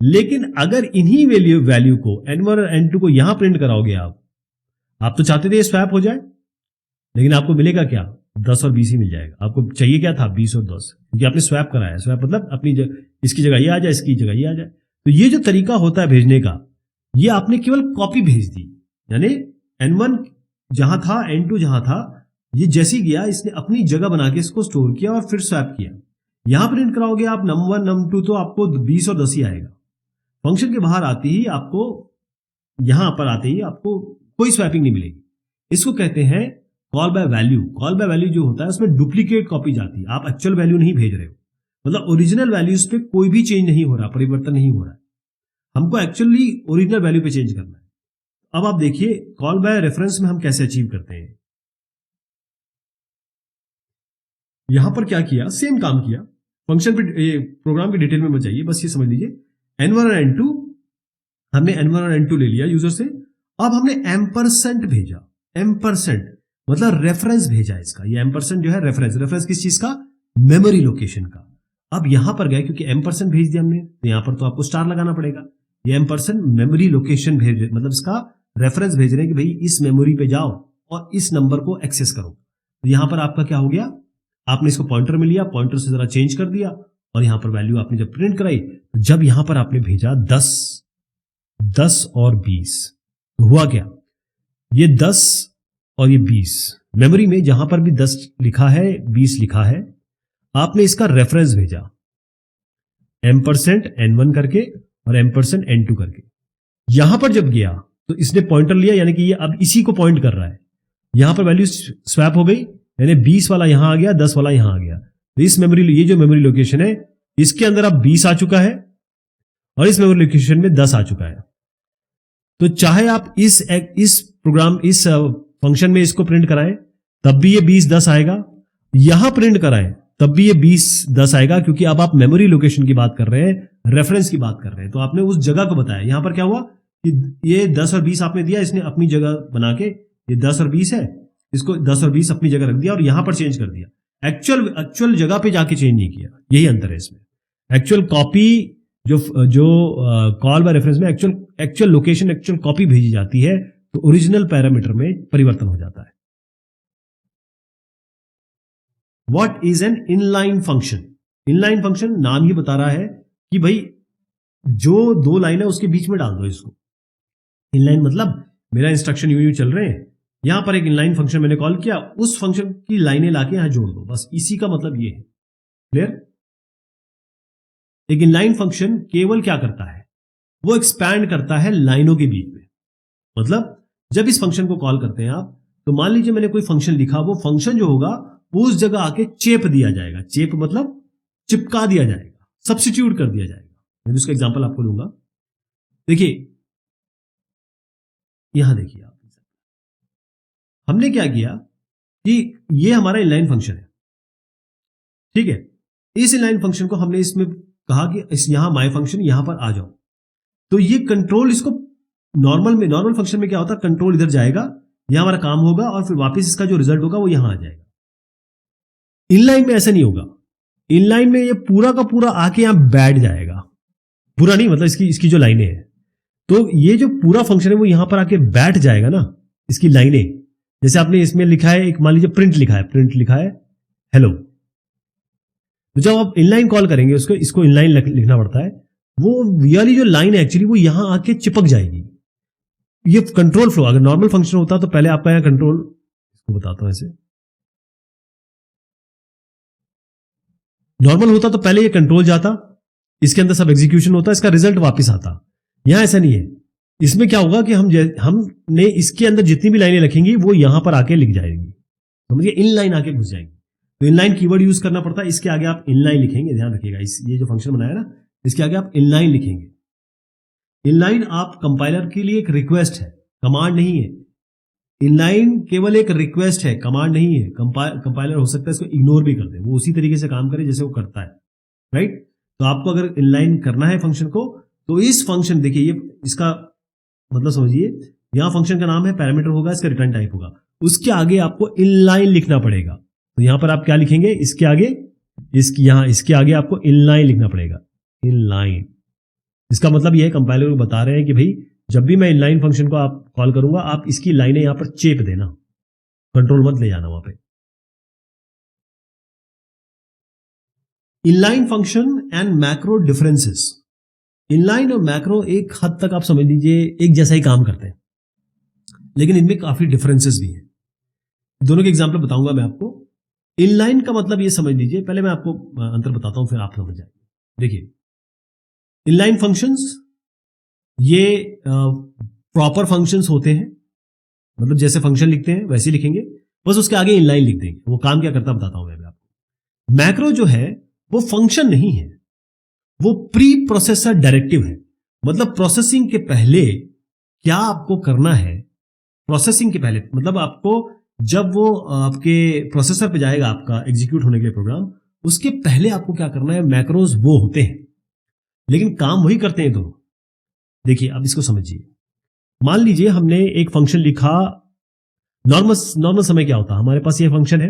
लेकिन अगर इन्हीं वैल्यू को n1 और n2 को यहां प्रिंट कराओगे आप तो चाहते थे ये स्वैप हो जाए, लेकिन आपको मिलेगा क्या, 10 और 20 ही मिल जाएगा। आपको चाहिए क्या था, 20 और 10, क्योंकि आपने स्वैप कराया। स्वैप मतलब अपनी इसकी जगह ये आ जाए, इसकी जगह ये आ जाए। तो ये जो तरीका होता है भेजने का, ये आपने केवल कॉपी भेज दी, यानी n1 जहां था, n2 जहां था, ये जैसी गया इसने अपनी जगह बना के इसको स्टोर किया और फिर स्वैप किया। यहां प्रिंट कराओगे आप num1 num2, तो आपको 20 और 10 ही आएगा। फंक्शन के बाहर आते ही आपको, यहां पर आते ही आपको कोई स्वैपिंग नहीं मिलेगी। इसको कहते हैं call by value. Call by value जो होता है उसमें डुप्लीकेट कॉपी जाती है, आप एक्चुअल वैल्यू नहीं भेज रहे हो। मतलब ओरिजिनल वैल्यूज पे कोई भी चेंज नहीं हो रहा, परिवर्तन नहीं हो रहा है, हमको एक्चुअली ओरिजिनल वैल्यू पे चेंज करना है। अब आप देखिए कॉल बाय रेफरेंस में हम कैसे अचीव करते हैं। यहां पर क्या किया, सेम काम किया, फंक्शन पे प्रोग्राम की डिटेल में मत जाइए, बस ये समझ लीजिए n1 और n2, हमने n1 और n2 ले लिया यूजर से। अब हमने एम्परसेंट भेजा, एम्परसेंट मतलब रेफरेंस भेजा इसका, ये एम्परसेंट जो है रेफरेंस, रेफरेंस किस चीज का, मेमोरी लोकेशन का। अब यहां पर गए क्योंकि एम्परसेंट भेज दिया हमने, तो यहां पर तो आपको स्टार लगाना पड़ेगा। ये एम्परसेंट मेमोरी लोकेशन भेज, मतलब इसका रेफरेंस भेज रहे हैं कि भाई इस मेमोरी पे जाओ और इस नंबर को एक्सेस करो। तो यहां पर आपका क्या हो गया, आपने इसको पॉइंटर में लिया, पॉइंटर से जरा चेंज कर दिया और यहां पर वैल्यू आपने जब प्रिंट कराई, जब यहां पर आपने भेजा 10 और 20, तो हुआ क्या, ये 10 और ये 20 मेमोरी में जहां पर भी 10 लिखा है 20 लिखा है, आपने इसका रेफरेंस भेजा एम्परसेंट n1 करके और एम्परसेंट n2 करके। यहां पर जब गया तो इसने पॉइंटर लिया, यानी कि ये अब इसी को पॉइंट कर रहा है। यहां पर वैल्यू स्वैप हो गई, यानी 20 वाला यहां आ गया, 10 वाला यहां आ गया। तो इस मेमोरी, ये जो मेमोरी लोकेशन है इसके अंदर अब 20 आ चुका है और इस मेमोरी लोकेशन में 10 आ चुका है। तो चाहे आप इस प्रोग्राम, इस फंक्शन में इसको प्रिंट कराएं तब भी ये 20 10 आएगा, यहां प्रिंट कराएं तब भी ये 20 10 आएगा, क्योंकि अब आप मेमोरी लोकेशन की बात कर रहे हैं, रेफरेंस की बात कर रहे हैं, तो आपने उस जगह को बताया। यहां पर क्या हुआ कि ये 10 और 20 आपने दिया, इसने अपनी जगह बना के, ये 10 और 20 है, इसको 10 और 20 अपनी जगह रख दिया और यहां पर चेंज कर दिया। एक्चुअल जगह पे जाके चेंज नहीं किया, यही अंतर है इसमें। एक्चुअल कॉपी जो कॉल बाय रेफरेंस में एक्चुअल लोकेशन, एक्चुअल कॉपी भेजी जाती है, तो ओरिजिनल पैरामीटर में परिवर्तन हो जाता है। What is an inline function? Inline function नाम ही बता रहा है कि भाई जो दो लाइन है उसके बीच में डाल दो इसको। इनलाइन मतलब मेरा इंस्ट्रक्शन यूं चल रहे हैं, यहां पर एक इनलाइन फंक्शन मैंने कॉल किया, उस फंक्शन की लाइनें लाके यहां जोड़ दो, बस इसी का मतलब ये है। क्लियर? एक इनलाइन फंक्शन केवल क्या करता है, वो एक्सपैंड करता है लाइनों के बीच में। मतलब जब इस फंक्शन को कॉल करते हैं आप, तो मान लीजिए मैंने कोई फंक्शन लिखा, वो फंक्शन जो होगा वो उस जगह आके चेप दिया जाएगा। चेप मतलब चिपका दिया जाएगा, सब्स्टिट्यूट कर दिया जाएगा। मैं उसका एग्जांपल आपको लूंगा। देखिए यहां देखिए आप, हमने क्या किया कि ये हमारा इनलाइन फंक्शन है, ठीक है। इस इनलाइन फंक्शन को हमने इसमें कहा कि इस यहां माय फंक्शन, यहां पर आ जाओ, तो ये कंट्रोल, इसको नॉर्मल फंक्शन में क्या होता है, कंट्रोल इधर जाएगा, यहां हमारा काम होगा और फिर वापस इसका जो रिजल्ट होगा वो यहां आ जाएगा। इनलाइन में ऐसा नहीं होगा। इनलाइन में ये पूरा का पूरा आके यहां बैठ जाएगा, पूरा नहीं, मतलब इसकी जो लाइनें हैं, तो ये जो पूरा फंक्शन है वो यहां पर आके बैठ जाएगा ना, इसकी लाइनें। जैसे आपने इसमें लिखा है, एक मान लीजिए प्रिंट लिखा है हेलो, तो जब आप इनलाइन कॉल करेंगे उसको, इसको इनलाइन लिखना पड़ता है, वो वाली जो लाइन है एक्चुअली वो यहां आके चिपक जाएगी। ये कंट्रोल फ्लो, अगर नॉर्मल फंक्शन होता तो पहले आपका यहां कंट्रोल, इसको बताता हूं ऐसे, नॉर्मल होता तो पहले ये कंट्रोल जाता, इसके अंदर सब एग्जीक्यूशन होता, इसका रिजल्ट वापस आता। यहां ऐसा नहीं है। इसमें क्या होगा कि हमने इसके अंदर जितनी भी लाइनें लिखेंगी वो यहां पर आके लिख जाएगी, तो मुझे इनलाइन आके घुस जाएंगी। तो इनलाइन कीवर्ड यूज करना पड़ता है। इसके आगे आप इनलाइन लिखेंगे, ध्यान रखिएगा, ये जो फंक्शन बनाया ना, इसके आगे आप इनलाइन लिखेंगे। इनलाइन आप कंपाइलर के लिए एक रिक्वेस्ट है, कमांड नहीं है। इनलाइन केवल एक रिक्वेस्ट है, कमांड नहीं है। कंपाइलर हो सकता है इसको इग्नोर भी कर दे, वो उसी तरीके से काम करे जैसे वो करता है, राइट। तो आपको अगर इनलाइन करना है फंक्शन को, तो इस फंक्शन, देखिए ये इसका मतलब समझिए, यहां फंक्शन का नाम है, पैरामीटर होगा, इसका रिटर्न टाइप होगा, उसके आगे आपको इनलाइन लिखना पड़ेगा। तो यहां पर आप क्या लिखेंगे, इसके आगे, इसके आगे आपको इनलाइन लिखना पड़ेगा, इनलाइन। इसका मतलब यह है, कंपाइलर को बता रहे हैं कि भाई जब भी मैं इनलाइन फंक्शन को आप कॉल करूंगा, आप इसकी लाइनें यहां पर चेप देना, कंट्रोल मत ले जाना वहां पे। Inline function and macro differences. Inline और मैक्रो एक हद तक आप समझ लीजिए एक जैसा ही काम करते हैं, लेकिन इनमें काफी डिफरेंसेस भी हैं। दोनों के एग्जांपल बताऊंगा मैं आपको। इनलाइन का मतलब ये समझ लीजिए, पहले मैं आपको अंतर बताता हूं फिर आप समझ जाएंगे। देखिए इनलाइन फंक्शंस ये प्रॉपर फंक्शंस होते हैं, मतलब जैसे फंक्शन लिखते हैं वैसे ही लिखेंगे, बस उसके आगे इनलाइन लिख देंगे। वो काम क्या करता बताता हूं मैं आपको। मैक्रो जो है वो फंक्शन नहीं है, वो प्री प्रोसेसर डायरेक्टिव है। मतलब प्रोसेसिंग के पहले क्या आपको करना है, प्रोसेसिंग के पहले मतलब आपको जब वो आपके प्रोसेसर पे जाएगा आपका एग्जीक्यूट होने के लिए प्रोग्राम, उसके पहले आपको क्या करना है, मैक्रोज वो होते हैं लेकिन काम वही करते हैं दोनों। देखिए अब इसको समझिए, मान लीजिए हमने एक फंक्शन लिखा, नॉर्मल समय क्या होता है, हमारे पास ये फंक्शन है,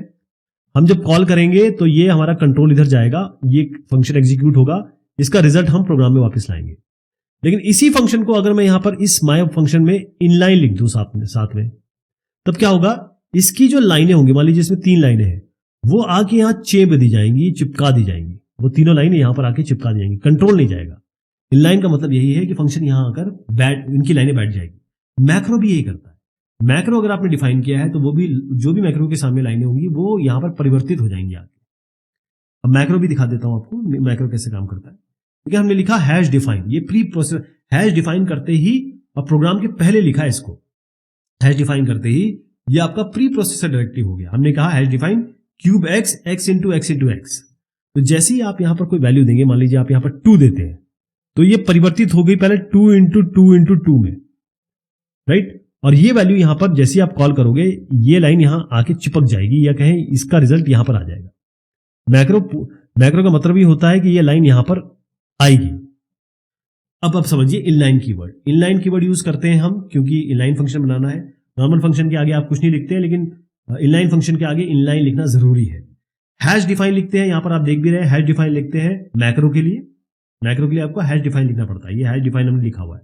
हम जब कॉल करेंगे तो ये हमारा कंट्रोल इधर जाएगा, ये फंक्शन एग्जीक्यूट होगा, इसका रिजल्ट हम प्रोग्राम में वापस लाएंगे। लेकिन इसी फंक्शन को अगर मैं यहां पर इस माय फंक्शन में इनलाइन लिख दूं साथ में, तब क्या होगा, इसकी जो लाइनें होंगी, मान लीजिए इसमें 3 लाइनें हैं, वो आके यहां चेप दी जाएंगी, चिपका दी जाएंगी, वो तीनों लाइनें यहां पर आके चिपका दी जाएंगी, कंट्रोल नहीं जाएगा। इनलाइन का मतलब यही है कि फंक्शन यहां आकर इनकी लाइनें बैठ जाएगी। मैक्रो भी यही करता है। मैक्रो अगर आपने डिफाइन किया है तो वो भी, जो भी मैक्रो के सामने लाइनें होंगी वो यहां पर परिवर्तित हो जाएंगी आगे। अब मैक्रो भी दिखा देता हूं आपको, मैक्रो कैसे काम करता है। क्योंकि हमने लिखा हैश डिफाइन, ये प्री प्रोसेस हैश डिफाइन करते ही, अब प्रोग्राम के पहले लिखा है इसको, हैश डिफाइन करते ही ये आपका प्री प्रोसेसर डायरेक्टिव हो गया। हमने कहा hash define cube x x into x into x, तो जैसे ही आप यहां पर कोई वैल्यू देंगे, मान लीजिए आप यहां पर 2 देते हैं, तो ये परिवर्तित हो गई पहले 2 इंटू 2 इंटू 2 में, राइट। और ये वैल्यू यहां पर जैसे आप कॉल करोगे, ये लाइन यहां आके चिपक जाएगी, या कहें इसका रिजल्ट यहां पर आ जाएगा। मैक्रो का मतलब ये होता है कि ये लाइन यहां पर आएगी। अब आप समझिए inline keyword, inline keyword use करते हैं हम क्योंकि इनलाइन फंक्शन बनाना है। नॉर्मल फंक्शन के आगे आप कुछ नहीं लिखते हैं, लेकिन इनलाइन फंक्शन के आगे इनलाइन लिखना जरूरी है। हैश डिफाइन लिखते हैं, यहां पर आप देख भी रहे हैं हैश डिफाइन लिखते हैं मैक्रो के लिए, मैक्रो के लिए आपको हैश डिफाइन लिखना पड़ता है, ये हैश डिफाइन हमने लिखा हुआ है।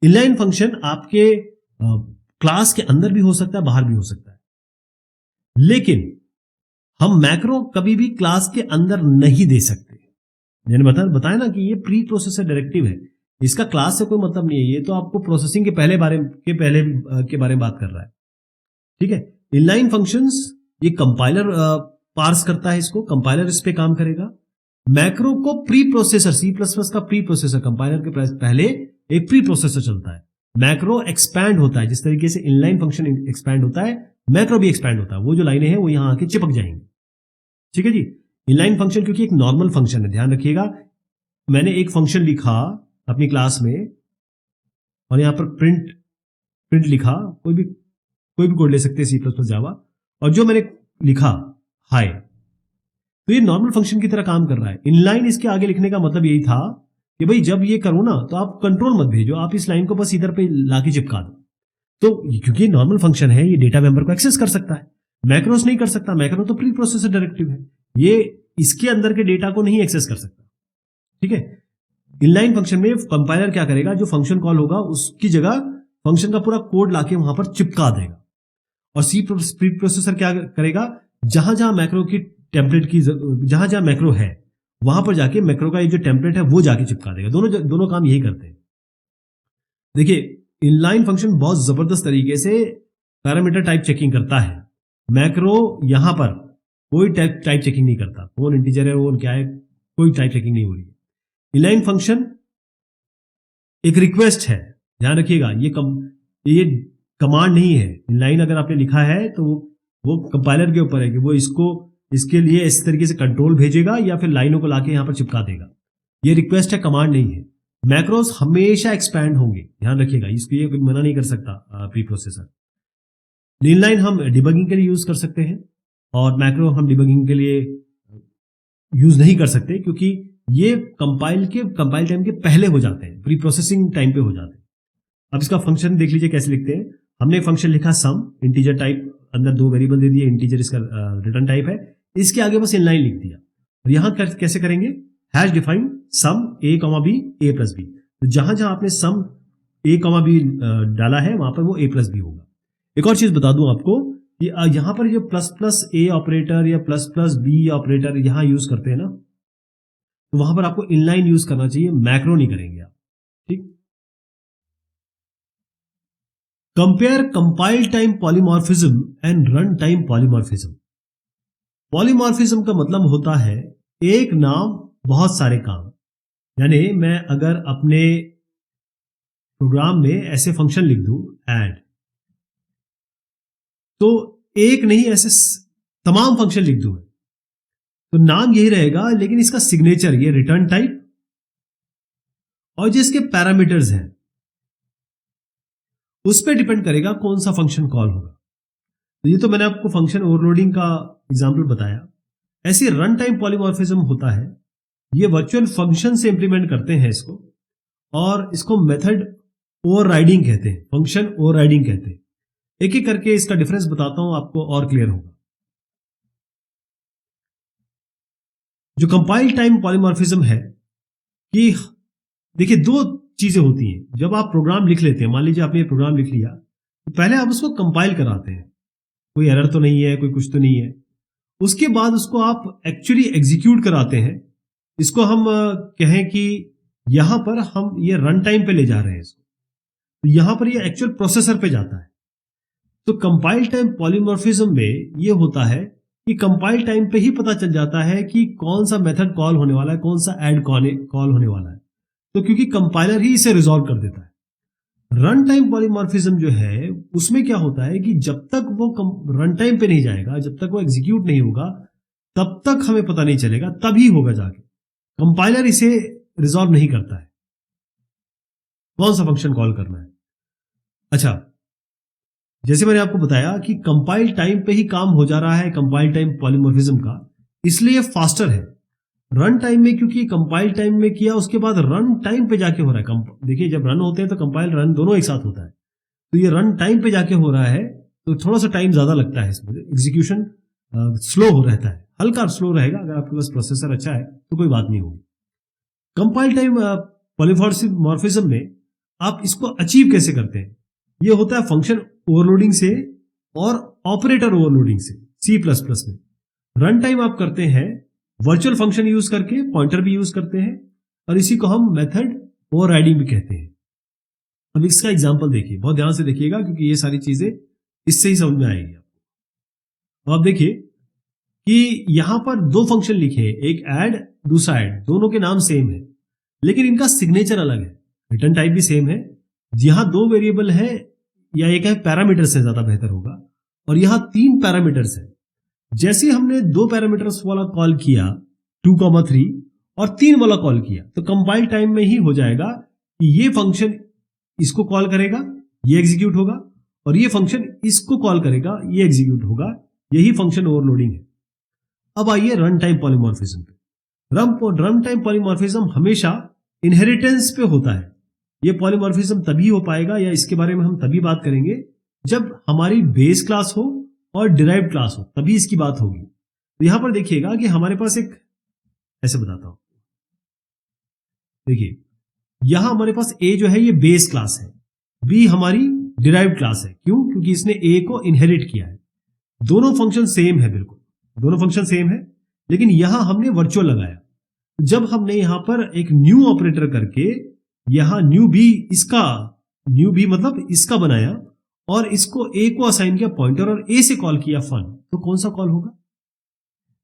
इनलाइन फंक्शन आपके क्लास के अंदर भी हो सकता है, बाहर भी हो सकता है, लेकिन हम मैक्रो कभी भी क्लास के अंदर नहीं दे सकते। मैंने बताया ना कि ये प्री प्रोसेसर डायरेक्टिव है, इसका क्लास से कोई मतलब नहीं है, ये तो आपको प्रोसेसिंग के बारे में बात कर रहा है, ठीक है। इनलाइन फंक्शंस, ये कंपाइलर पार्स करता है, इसको कंपाइलर इस पे काम करेगा। मैक्रो को प्री प्रोसेसर, C++ का प्री प्रोसेसर, कंपाइलर के पहले एक प्री प्रोसेसर चलता है। मैक्रो एक्सपैंड होता है, जिस तरीके से इनलाइन फंक्शन एक्सपैंड होता है, मैक्रो भी एक्सपैंड होता है। वो जो लाइनें हैं वो यहां आके चिपक जाएंगी, ठीक है जी। इनलाइन फंक्शन क्योंकि एक नॉर्मल फंक्शन है, ध्यान रखिएगा, मैंने एक फंक्शन लिखा अपनी क्लास में और यहां पर प्रिंट लिखा, कोई भी कोड ले सकते हैं C++ जावा, और जो मैंने लिखा हाय, तो ये नॉर्मल फंक्शन की तरह काम कर रहा है। इनलाइन इसके आगे लिखने का मतलब यही था कि भाई जब ये करो ना तो आप कंट्रोल मत भेजो, आप इस लाइन को बस इधर पे लाके चिपका दो। तो क्योंकि नॉर्मल फंक्शन है, ये डेटा मेंबर को एक्सेस कर सकता है, मैक्रोस नहीं कर सकता। मैक्रो तो प्री प्रोसेसर डायरेक्टिव है, ये इसके अंदर के डेटा को नहीं एक्सेस कर सकता, ठीक है। इनलाइन फंक्शन में कंपाइलर क्या करेगा, जो फंक्शन कॉल होगा उसकी जगह फंक्शन का पूरा कोड लाके वहां पर चिपका देगा, और प्री प्रोसेसर क्या करेगा, जहां जहां मैक्रो की टेम्पलेट की, जहां जहां मैक्रो है वहां पर जाके मैक्रो का जो टेम्पलेट है वो जाके चिपका देगा। दोनों काम यही करते हैं। देखिए इनलाइन फंक्शन बहुत जबरदस्त तरीके से पैरामीटर टाइप चेकिंग करता है। मैक्रो यहां पर कोई टाइप चेकिंग नहीं करता, कौन इंटीजर है, वो क्या है, कोई टाइप चेकिंग नहीं हो रही है। इनलाइन फंक्शन एक रिक्वेस्ट है, ध्यान रखिएगा, ये कमांड नहीं है। इनलाइन अगर आपने लिखा है तो वो कंपाइलर के ऊपर है कि वो इसके लिए इस तरीके से कंट्रोल भेजेगा या फिर लाइनों को लाके यहां पर चिपका देगा। ये रिक्वेस्ट है, कमांड नहीं है। मैक्रोस हमेशा एक्सपैंड होंगे, ध्यान रखिएगा, इसको ये मना नहीं कर सकता प्री प्रोसेसर। इनलाइन हम डिबगिंग के लिए यूज कर सकते हैं और मैक्रो हम डिबगिंग के लिए यूज नहीं कर सकते, क्योंकि ये कंपाइल टाइम के पहले हो जाते हैं, प्री प्रोसेसिंग टाइम पे हो जाते हैं। अब इसका फंक्शन देख लीजिए कैसे लिखते हैं। हमने फंक्शन लिखा सम, इंटीजर टाइप, अंदर 2 वेरिएबल दे दिए, इंटीजर इसका रिटर्न टाइप है, इसके आगे बस इनलाइन लिख दिया। और यहां कैसे करेंगे, hash define sum a, b a plus B, तो जहां जहां आपने सम a, b डाला है वहां पर वो a प्लस बी होगा। एक और चीज बता दूं आपको कि यहां पर जो प्लस प्लस a ऑपरेटर या प्लस प्लस b ऑपरेटर यहां यूज करते हैं ना, तो वहां पर आपको इनलाइन यूज करना चाहिए, मैक्रो नहीं करेंगे आप, ठीक। Compare compile time polymorphism and run time polymorphism. Polymorphism का मतलब होता है एक नाम बहुत सारे काम। यानी मैं अगर अपने प्रोग्राम में ऐसे फंक्शन लिख दूं ऐड, तो एक नहीं ऐसे तमाम फंक्शन लिख दूं, तो नाम यही रहेगा, लेकिन इसका सिग्नेचर ये रिटर्न टाइप और जिसके पैरामीटर्स हैं उस पर डिपेंड करेगा कौन सा फंक्शन कॉल होगा। तो ये तो मैंने आपको फंक्शन ओवरलोडिंग का एग्जांपल बताया। ऐसे रन टाइम पॉलीमॉर्फिज्म होता है, ये वर्चुअल फंक्शन से इंप्लीमेंट करते हैं इसको, और इसको मेथड ओवरराइडिंग कहते हैं, फंक्शन ओवरराइडिंग कहते हैं। एक एक करके इसका डिफरेंस बताता हूं, आपको और क्लियर होगा। जो कंपाइल टाइम पॉलीमॉर्फिज्म है कि देखिए दो चीजें होती हैं। जब आप प्रोग्राम लिख लेते हैं, मान लीजिए आपने प्रोग्राम लिख लिया, तो पहले आप उसको कंपाइल कराते हैं, कोई एरर तो नहीं है, कोई कुछ तो नहीं है। उसके बाद उसको आप एक्चुअली एग्जीक्यूट कराते हैं। इसको हम कहें कि यहां पर हम ये रन टाइम पे ले जा रहे हैं इसको, तो यहां पर ये एक्चुअल प्रोसेसर पे जाता है। तो कंपाइल टाइम पॉलीमॉर्फिज्म में ये होता है कि कंपाइल टाइम पे ही पता चल जाता है कि कौन सा मेथड कॉल होने वाला है, कौन सा ऐड कॉल होने वाला है। तो क्योंकि कंपाइलर ही इसे रिजॉल्व कर देता है। रन टाइम पॉलीमॉर्फिज्म जो है उसमें क्या होता है कि जब तक वो रन टाइम पे नहीं जाएगा, जब तक वो एग्जीक्यूट नहीं होगा, तब तक हमें पता नहीं चलेगा, तभी होगा जाके। कंपाइलर इसे रिजॉल्व नहीं करता है कौन सा फंक्शन कॉल करना है। अच्छा, जैसे मैंने आपको बताया कि कंपाइल टाइम पे ही काम हो जा रहा है कंपाइल टाइम पॉलीमॉर्फिज्म का, इसलिए फास्टर है। रन टाइम में क्योंकि कंपाइल टाइम में किया, उसके बाद रन टाइम पे जाके हो रहा है। देखिए जब रन होते हैं तो कंपाइल रन दोनों एक साथ होता है, तो ये रन टाइम पे जाके हो रहा है, तो थोड़ा सा टाइम ज्यादा लगता है इसमें, एग्जीक्यूशन स्लो हो रहता है, हल्का स्लो रहेगा। अगर आपके पास प्रोसेसर अच्छा है तो कोई बात नहीं होगी। कंपाइल टाइम पॉलीमॉर्फिज्म में आप इसको अचीव कैसे करते हैं? ये होता है फंक्शन ओवरलोडिंग से और ऑपरेटर ओवरलोडिंग से। C++ में रन टाइम आप करते हैं वर्चुअल फंक्शन यूज करके, पॉइंटर भी यूज करते हैं, और इसी को हम मेथड ओवरराइडिंग भी कहते हैं। अब इसका एग्जांपल देखिए, बहुत ध्यान से देखिएगा, क्योंकि ये सारी चीजें इससे ही समझ में आएगी आपको। अब देखिए कि यहां पर दो फंक्शन लिखे हैं, एक ऐड, दूसरा ऐड, दोनों के नाम सेम है, लेकिन इनका सिग्नेचर अलग है, रिटर्न टाइप भी सेम है। यहां दो वेरिएबल है, या एक है पैरामीटर्स है, ज्यादा बेहतर होगा, और यहां 3 पैरामीटर्स है। जैसे हमने 2 पैरामीटर्स वाला कॉल किया 2,3 और 3 वाला कॉल किया, तो कंपाइल टाइम में ही हो जाएगा कि ये फंक्शन इसको कॉल करेगा, ये एग्जीक्यूट होगा, और ये फंक्शन इसको कॉल करेगा, ये एग्जीक्यूट होगा। यही फंक्शन ओवरलोडिंग है। अब आइए रन टाइम पॉलीमॉर्फिज्म पे। रन टाइम पॉलीमॉर्फिज्म हमेशा इनहेरिटेंस पे होता है। ये पॉलीमॉर्फिज्म तभी हो पाएगा, या इसके बारे में हम तभी बात करेंगे जब हमारी बेस क्लास हो और डिराइव्ड क्लास हो, तभी इसकी बात होगी। तो यहां पर देखिएगा कि हमारे पास एक, ऐसे बताता हूं, देखिए यहां हमारे पास ए जो है ये बेस क्लास है, बी हमारी डिराइव्ड क्लास है। क्यों? क्योंकि इसने ए को इनहेरिट किया है। दोनों फंक्शन सेम है, बिल्कुल दोनों फंक्शन सेम है, लेकिन यहां हमने वर्चुअल लगाया। जब हमने यहां पर एक न्यू ऑपरेटर करके यहां न्यू बी मतलब इसका बनाया, और इसको ए को असाइन किया पॉइंटर, और ए से कॉल किया फन, तो कौन सा कॉल होगा?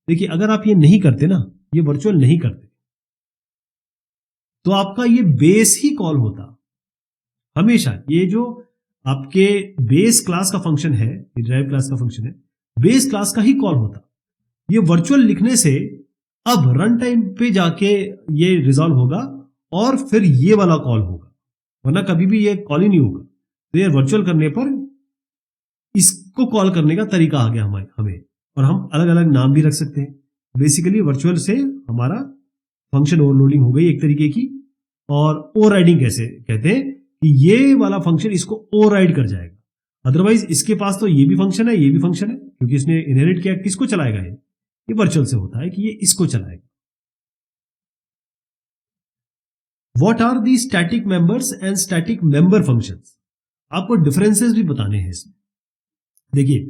देखिए अगर आप ये नहीं करते ना, ये वर्चुअल नहीं करते, तो आपका ये बेस ही कॉल होता हमेशा। ये जो आपके बेस क्लास का फंक्शन है, डिराइव क्लास का फंक्शन है, बेस क्लास का ही कॉल होता। ये वर्चुअल लिखने से अब रन टाइम पे जाके ये रिजॉल्व होगा, और फिर ये वाला कॉल होगा, वरना कभी भी ये कॉल ही नहीं होगा। तो ये वर्चुअल करने पर इसको कॉल करने का तरीका आ गया हमें, और हम अलग अलग नाम भी रख सकते हैं। बेसिकली वर्चुअल से हमारा फंक्शन ओवरलोडिंग हो गई एक तरीके की। और ओवरराइडिंग कैसे कहते हैं कि ये वाला फंक्शन इसको ओवरराइड कर जाएगा। अदरवाइज इसके पास तो ये भी फंक्शन है, ये भी फंक्शन है, क्योंकि इसने इनहेरिट किया। किसको चलाएगा? ये वर्चुअल से होता है कि ये इसको चलाएगा। What are the static members and static member functions? आपको डिफरेंसेस भी बताने हैं इसमें। देखिए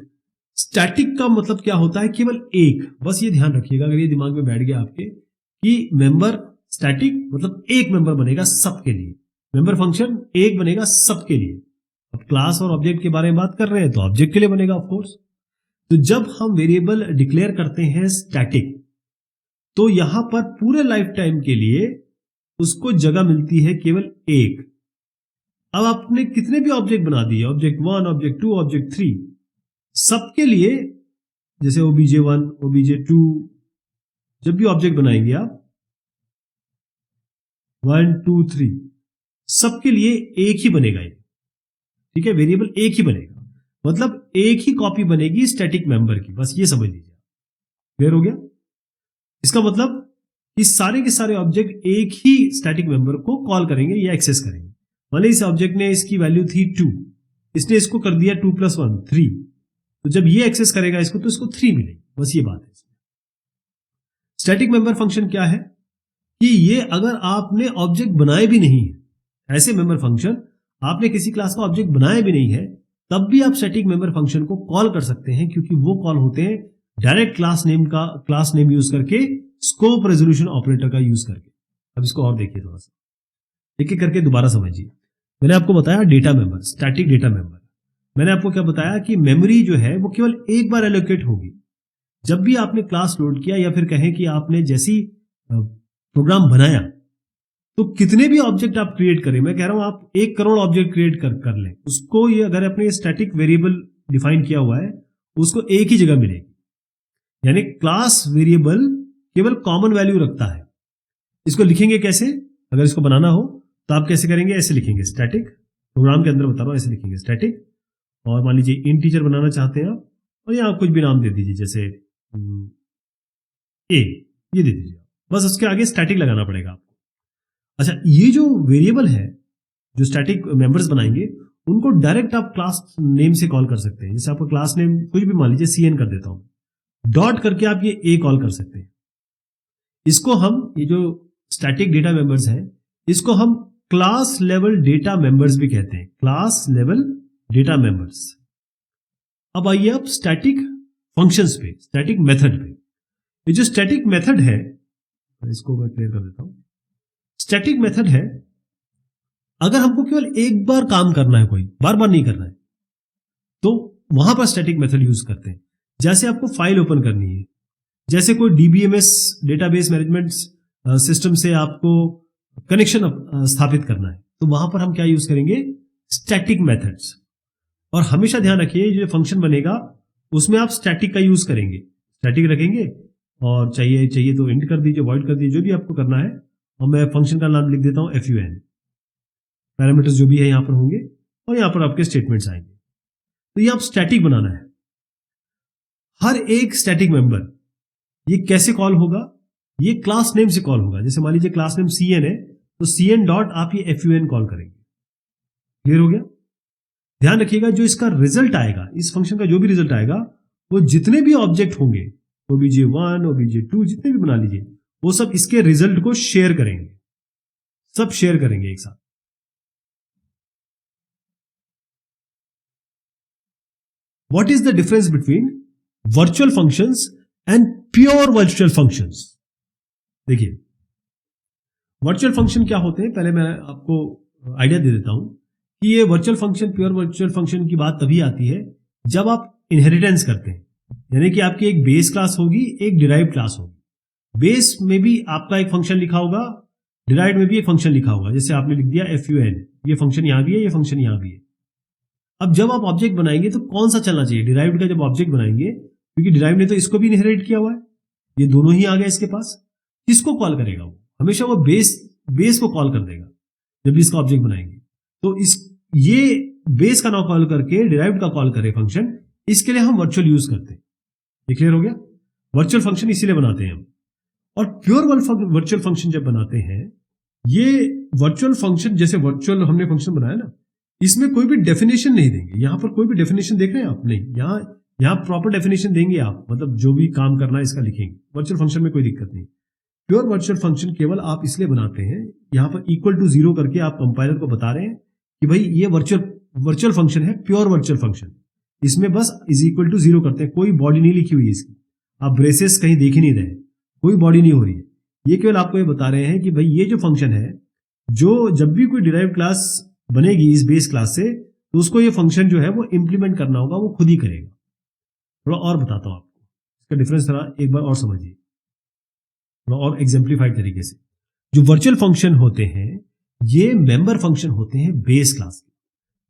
स्टैटिक का मतलब क्या होता है? केवल एक, बस ये ध्यान रखिएगा, अगर ये दिमाग में बैठ गया आपके कि मेंबर स्टैटिक मतलब एक मेंबर बनेगा सबके लिए, मेंबर फंक्शन एक बनेगा सबके लिए। अब क्लास और ऑब्जेक्ट के बारे में बात कर रहे हैं तो ऑब्जेक्ट के लिए बनेगा ऑफ कोर्स। तो जब हम वेरिएबल डिक्लेयर करते हैं स्टैटिक, तो यहां पर पूरे लाइफ टाइम के लिए उसको जगह मिलती है केवल एक। अब आपने कितने भी ऑब्जेक्ट बना दिए, ऑब्जेक्ट 1, ऑब्जेक्ट 2, ऑब्जेक्ट 3, सबके लिए, जैसे obj1, obj2, जब भी ऑब्जेक्ट बनाएंगे आप 1 2 3 सबके लिए एक ही बनेगा ये, ठीक है, वेरिएबल एक ही बनेगा, मतलब एक ही कॉपी बनेगी स्टैटिक मेंबर की, बस ये समझ लीजिए। क्लियर हो गया? इसका मतलब कि सारे के सारे ऑब्जेक्ट एक ही स्टैटिक मेंबर को कॉल करेंगे या एक्सेस करेंगे। मान लीजिए इस ऑब्जेक्ट ने इसकी वैल्यू थी 2, इसने इसको कर दिया 2 + 1 3, तो जब ये एक्सेस करेगा इसको तो इसको 3 मिलेगी, बस ये बात है। स्टैटिक मेंबर फंक्शन क्या है कि ये अगर आपने ऑब्जेक्ट बनाए भी नहीं है, ऐसे मेंबर फंक्शन आपने किसी क्लास का ऑब्जेक्ट बनाया भी नहीं है, तब भी आप स्टैटिक मेंबर फंक्शन को कॉल कर सकते हैं, क्योंकि वो कॉल होते हैं डायरेक्ट क्लास नेम यूज करके, स्कोप रेजोल्यूशन ऑपरेटर का यूज करके। अब इसको और देखिए थोड़ा सा, एक एक करके दोबारा समझिए। मैंने आपको बताया data member, static data member. मैंने आपको क्या बताया कि मेमोरी जो है वो केवल एक बार एलोकेट होगी। जब भी आपने क्लास लोड किया या फिर कहें कि आपने जैसी प्रोग्राम बनाया, तो कितने भी ऑब्जेक्ट आप क्रिएट करें, मैं कह रहा हूं आप 1 करोड़ ऑब्जेक्ट क्रिएट कर लें, उसको ये अगर अपने स्टैटिक वेरिएबल डिफाइन किया हुआ है, उसको एक ही जगह मिलेगी। यानी क्लास वेरिएबल केवल कॉमन वैल्यू रखता है। इसको लिखेंगे कैसे? अगर इसको बनाना हो तो आप कैसे करेंगे? ऐसे लिखेंगे, स्टैटिक, प्रोग्राम के अंदर बता रहा हूं, ऐसे लिखेंगे स्टैटिक, और मान लीजिए इंटीजर बनाना चाहते हैं आप, और यहां कुछ भी नाम दे दीजिए, जैसे ए, ये दे दीजिए, बस उसके आगे स्टैटिक लगाना पड़ेगा आपको। अच्छा, ये जो वेरिएबल है, जो स्टैटिक मेंबर्स बनाएंगे, उनको डायरेक्ट आप क्लास नेम से कॉल कर सकते हैं। जैसे आपका क्लास नेम कुछ भी, मान लीजिए CN कर देता हूं, डॉट करके आप ये ए कॉल कर सकते हैं। इसको हम, ये जो स्टैटिक डेटा मेंबर्स हैं, इसको हम क्लास लेवल डेटा मेंबर्स भी कहते हैं, क्लास लेवल डेटा मेंबर्स। अब आइए आप स्टैटिक फंक्शंस पे, स्टैटिक मेथड पे। ये जो स्टैटिक मेथड है, इसको मैं क्लियर कर देता हूं। स्टैटिक मेथड है, अगर हमको केवल एक बार काम करना है, कोई बार बार नहीं करना है, तो वहां पर स्टैटिक मेथड यूज करते हैं। जैसे आपको फाइल ओपन करनी है, जैसे कोई DBMS डेटाबेस मैनेजमेंट सिस्टम से आपको कनेक्शन स्थापित करना है, तो वहां पर हम क्या यूज करेंगे? Static methods. और हमेशा ध्यान रखिए, जो फंक्शन बनेगा उसमें आप स्टैटिक का यूज करेंगे, स्टैटिक रखेंगे, और चाहिए तो इंट कर दीजिए, वॉइड कर दीजिए, जो भी आपको करना है। और मैं फंक्शन का नाम लिख देता हूं FUN, पैरामीटर्स जो भी है यहां पर होंगे, और यहां पर आपके स्टेटमेंट्स आएंगे। तो ये आप स्टैटिक बनाना है। हर एक स्टैटिक मेंबर ये कैसे कॉल होगा? ये क्लास नेम से कॉल होगा। जैसे मान लीजिए क्लास नेम CN है, तो CN डॉट आप ये FUN कॉल करेंगे। क्लियर हो गया? ध्यान रखिएगा, जो इसका रिजल्ट आएगा, इस फंक्शन का जो भी रिजल्ट आएगा, वो जितने भी ऑब्जेक्ट होंगे, OBJ1 OBJ2 जितने भी बना लीजिए, वो सब इसके रिजल्ट को शेयर करेंगे, सब शेयर करेंगे एक साथ। What is the difference between virtual functions and pure virtual functions? देखिए, वर्चुअल फंक्शन क्या होते हैं, पहले मैं आपको आइडिया दे देता हूं कि ये virtual function, pure virtual function की बात तभी आती है जब आप इनहेरिटेंस करते हैं। यानी कि आपकी एक बेस क्लास होगी, एक डिराइव्ड क्लास होगी। बेस में भी आपका एक फंक्शन लिखा होगा, डिराइव्ड में भी एक फंक्शन लिखा होगा। जैसे आपने लिख दिया FUN, ये फंक्शन यहां भी है, ये फंक्शन यहां भी है। अब जब आप ऑब्जेक्ट बनाएंगे तो कौन सा चलना चाहिए? डिराइव्ड का जब ऑब्जेक्ट बनाएंगे, क्योंकि डिराइव्ड ने तो इसको भी इनहेरिट किया हुआ है, ये दोनों ही आ गए इसके पास। किसको कॉल करेगा? वो हमेशा वो बेस को कॉल कर देगा जब भी इसका ऑब्जेक्ट बनाएंगे। तो ये बेस का नाम कॉल करके डिराइव्ड का कॉल करे फंक्शन, इसके लिए हम वर्चुअल यूज करते हैं। ये क्लियर हो गया? वर्चुअल फंक्शन इसीलिए बनाते हैं हम। और प्योर वर्चुअल फंक्शन जब बनाते हैं, ये वर्चुअल फंक्शन, जैसे वर्चुअल हमने फंक्शन बनाया ना, इसमें कोई भी डेफिनेशन नहीं देंगे। यहां पर कोई भी डेफिनेशन देख रहे हैं आप? नहीं, यहां प्रॉपर डेफिनेशन देंगे आप, मतलब जो भी काम करना है इसका लिखेंगे। वर्चुअल फंक्शन में कोई दिक्कत नहीं। प्योर वर्चुअल फंक्शन केवल आप इसलिए बनाते हैं, यहां पर =0 करके आप कंपाइलर को बता रहे हैं कि भाई ये वर्चुअल फंक्शन है, प्योर वर्चुअल फंक्शन। इसमें बस =0 करते हैं, कोई बॉडी नहीं लिखी हुई है इसकी, आप ब्रेसेस कहीं देख ही नहीं रहे, कोई बॉडी नहीं हो रही है। ये केवल आपको ये बता रहे हैं कि भाई ये जो फंक्शन है, जो जब भी कोई डिराइव्ड क्लास बनेगी इस बेस क्लास से, तो उसको ये फंक्शन जो है वो इंप्लीमेंट करना होगा, वो खुद ही करेगा। थोड़ा और बताता हूं आपको, इसका डिफरेंस थोड़ा एक बार और समझिए, थोड़ा और एग्जाम्प्लीफाइड तरीके से। जो वर्चुअल फंक्शन होते हैं, ये मेंबर फंक्शन होते हैं बेस क्लास के,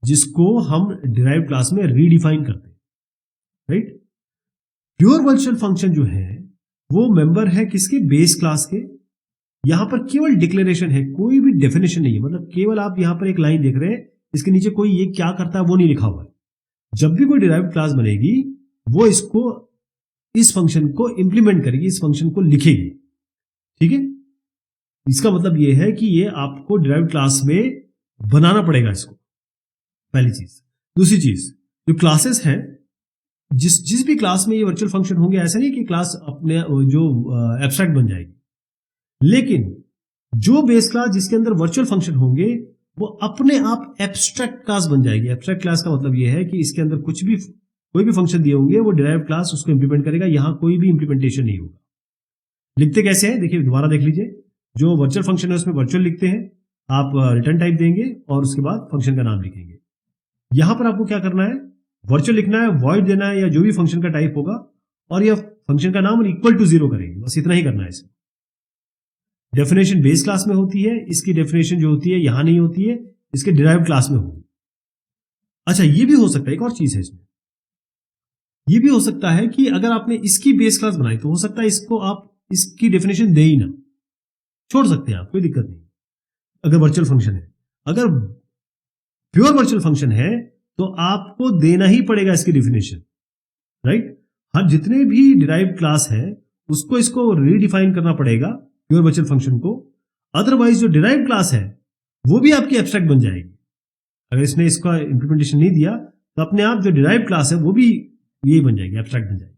जिसको हम डिराइव्ड क्लास में रीडिफाइन करते हैं, राइट? प्योर वर्चुअल फंक्शन जो है वो मेंबर है किसके, बेस क्लास के। यहां पर केवल डिक्लेरेशन है, कोई भी डेफिनेशन नहीं है, मतलब केवल आप यहां पर एक लाइन देख रहे हैं, इसके नीचे कोई ये क्या करता है वो नहीं लिखा हुआ है। जब भी कोई डिराइव्ड क्लास बनेगी वो इसको, इस फंक्शन को इंप्लीमेंट करेगी, इस फंक्शन को लिखेगी, ठीक है। इसका मतलब ये है कि ये आपको डिराइव्ड क्लास में बनाना पड़ेगा इसको, पहली चीज। दूसरी चीज, जो क्लासेस हैं, जिस भी क्लास में ये वर्चुअल फंक्शन होंगे, ऐसा नहीं कि क्लास अपने जो एब्स्ट्रैक्ट बन जाएगी, लेकिन जो बेस क्लास जिसके अंदर वर्चुअल फंक्शन होंगे वो अपने आप एब्स्ट्रैक्ट क्लास बन जाएगी। एब्स्ट्रैक्ट क्लास का मतलब ये है कि इसके अंदर कुछ भी, कोई भी फंक्शन दिए होंगे वो डिराइव्ड क्लास उसको इंप्लीमेंट करेगा, यहां कोई भी इंप्लीमेंटेशन नहीं होगा। लिखते कैसे हैं देखिए, दोबारा देख लीजिए। जो वर्चुअल फंक्शन है उसमें वर्चुअल लिखते हैं, आप रिटर्न टाइप देंगे और उसके बाद फंक्शन का नाम लिखेंगे। यहां पर आपको क्या करना है, वर्चुअल लिखना है, वॉइड देना है या जो भी फंक्शन का टाइप होगा, और यह फंक्शन का नाम इक्वल टू 0 करेंगे, बस इतना ही करना है इसमें। डेफिनेशन बेस क्लास में होती है, इसकी डेफिनेशन जो होती है यहां नहीं होती है, इसके डिराइव्ड क्लास में होगी। अच्छा, ये भी हो सकता है, एक और चीज है इसमें, ये भी हो सकता है कि अगर आपने इसकी बेस क्लास बनाई तो हो सकता है इसको आप इसकी डेफिनेशन दे ही ना, छोड़ सकते हैं आप, कोई दिक्कत नहीं। अगर वर्चुअल फंक्शन है, अगर प्योर वर्चुअल फंक्शन है तो आपको देना ही पड़ेगा इसकी डेफिनेशन, राइट। हर जितने भी डिराइव्ड क्लास है उसको इसको रीडिफाइन करना पड़ेगा प्योर वर्चुअल फंक्शन को, अदरवाइज जो डिराइव्ड क्लास है वो भी आपकी एब्स्ट्रैक्ट बन जाएगी। अगर इसने इसका इंप्लीमेंटेशन नहीं दिया तो अपने आप जो डिराइव्ड क्लास है वो भी यही बन जाएगी, एब्स्ट्रैक्ट बन जाएगी।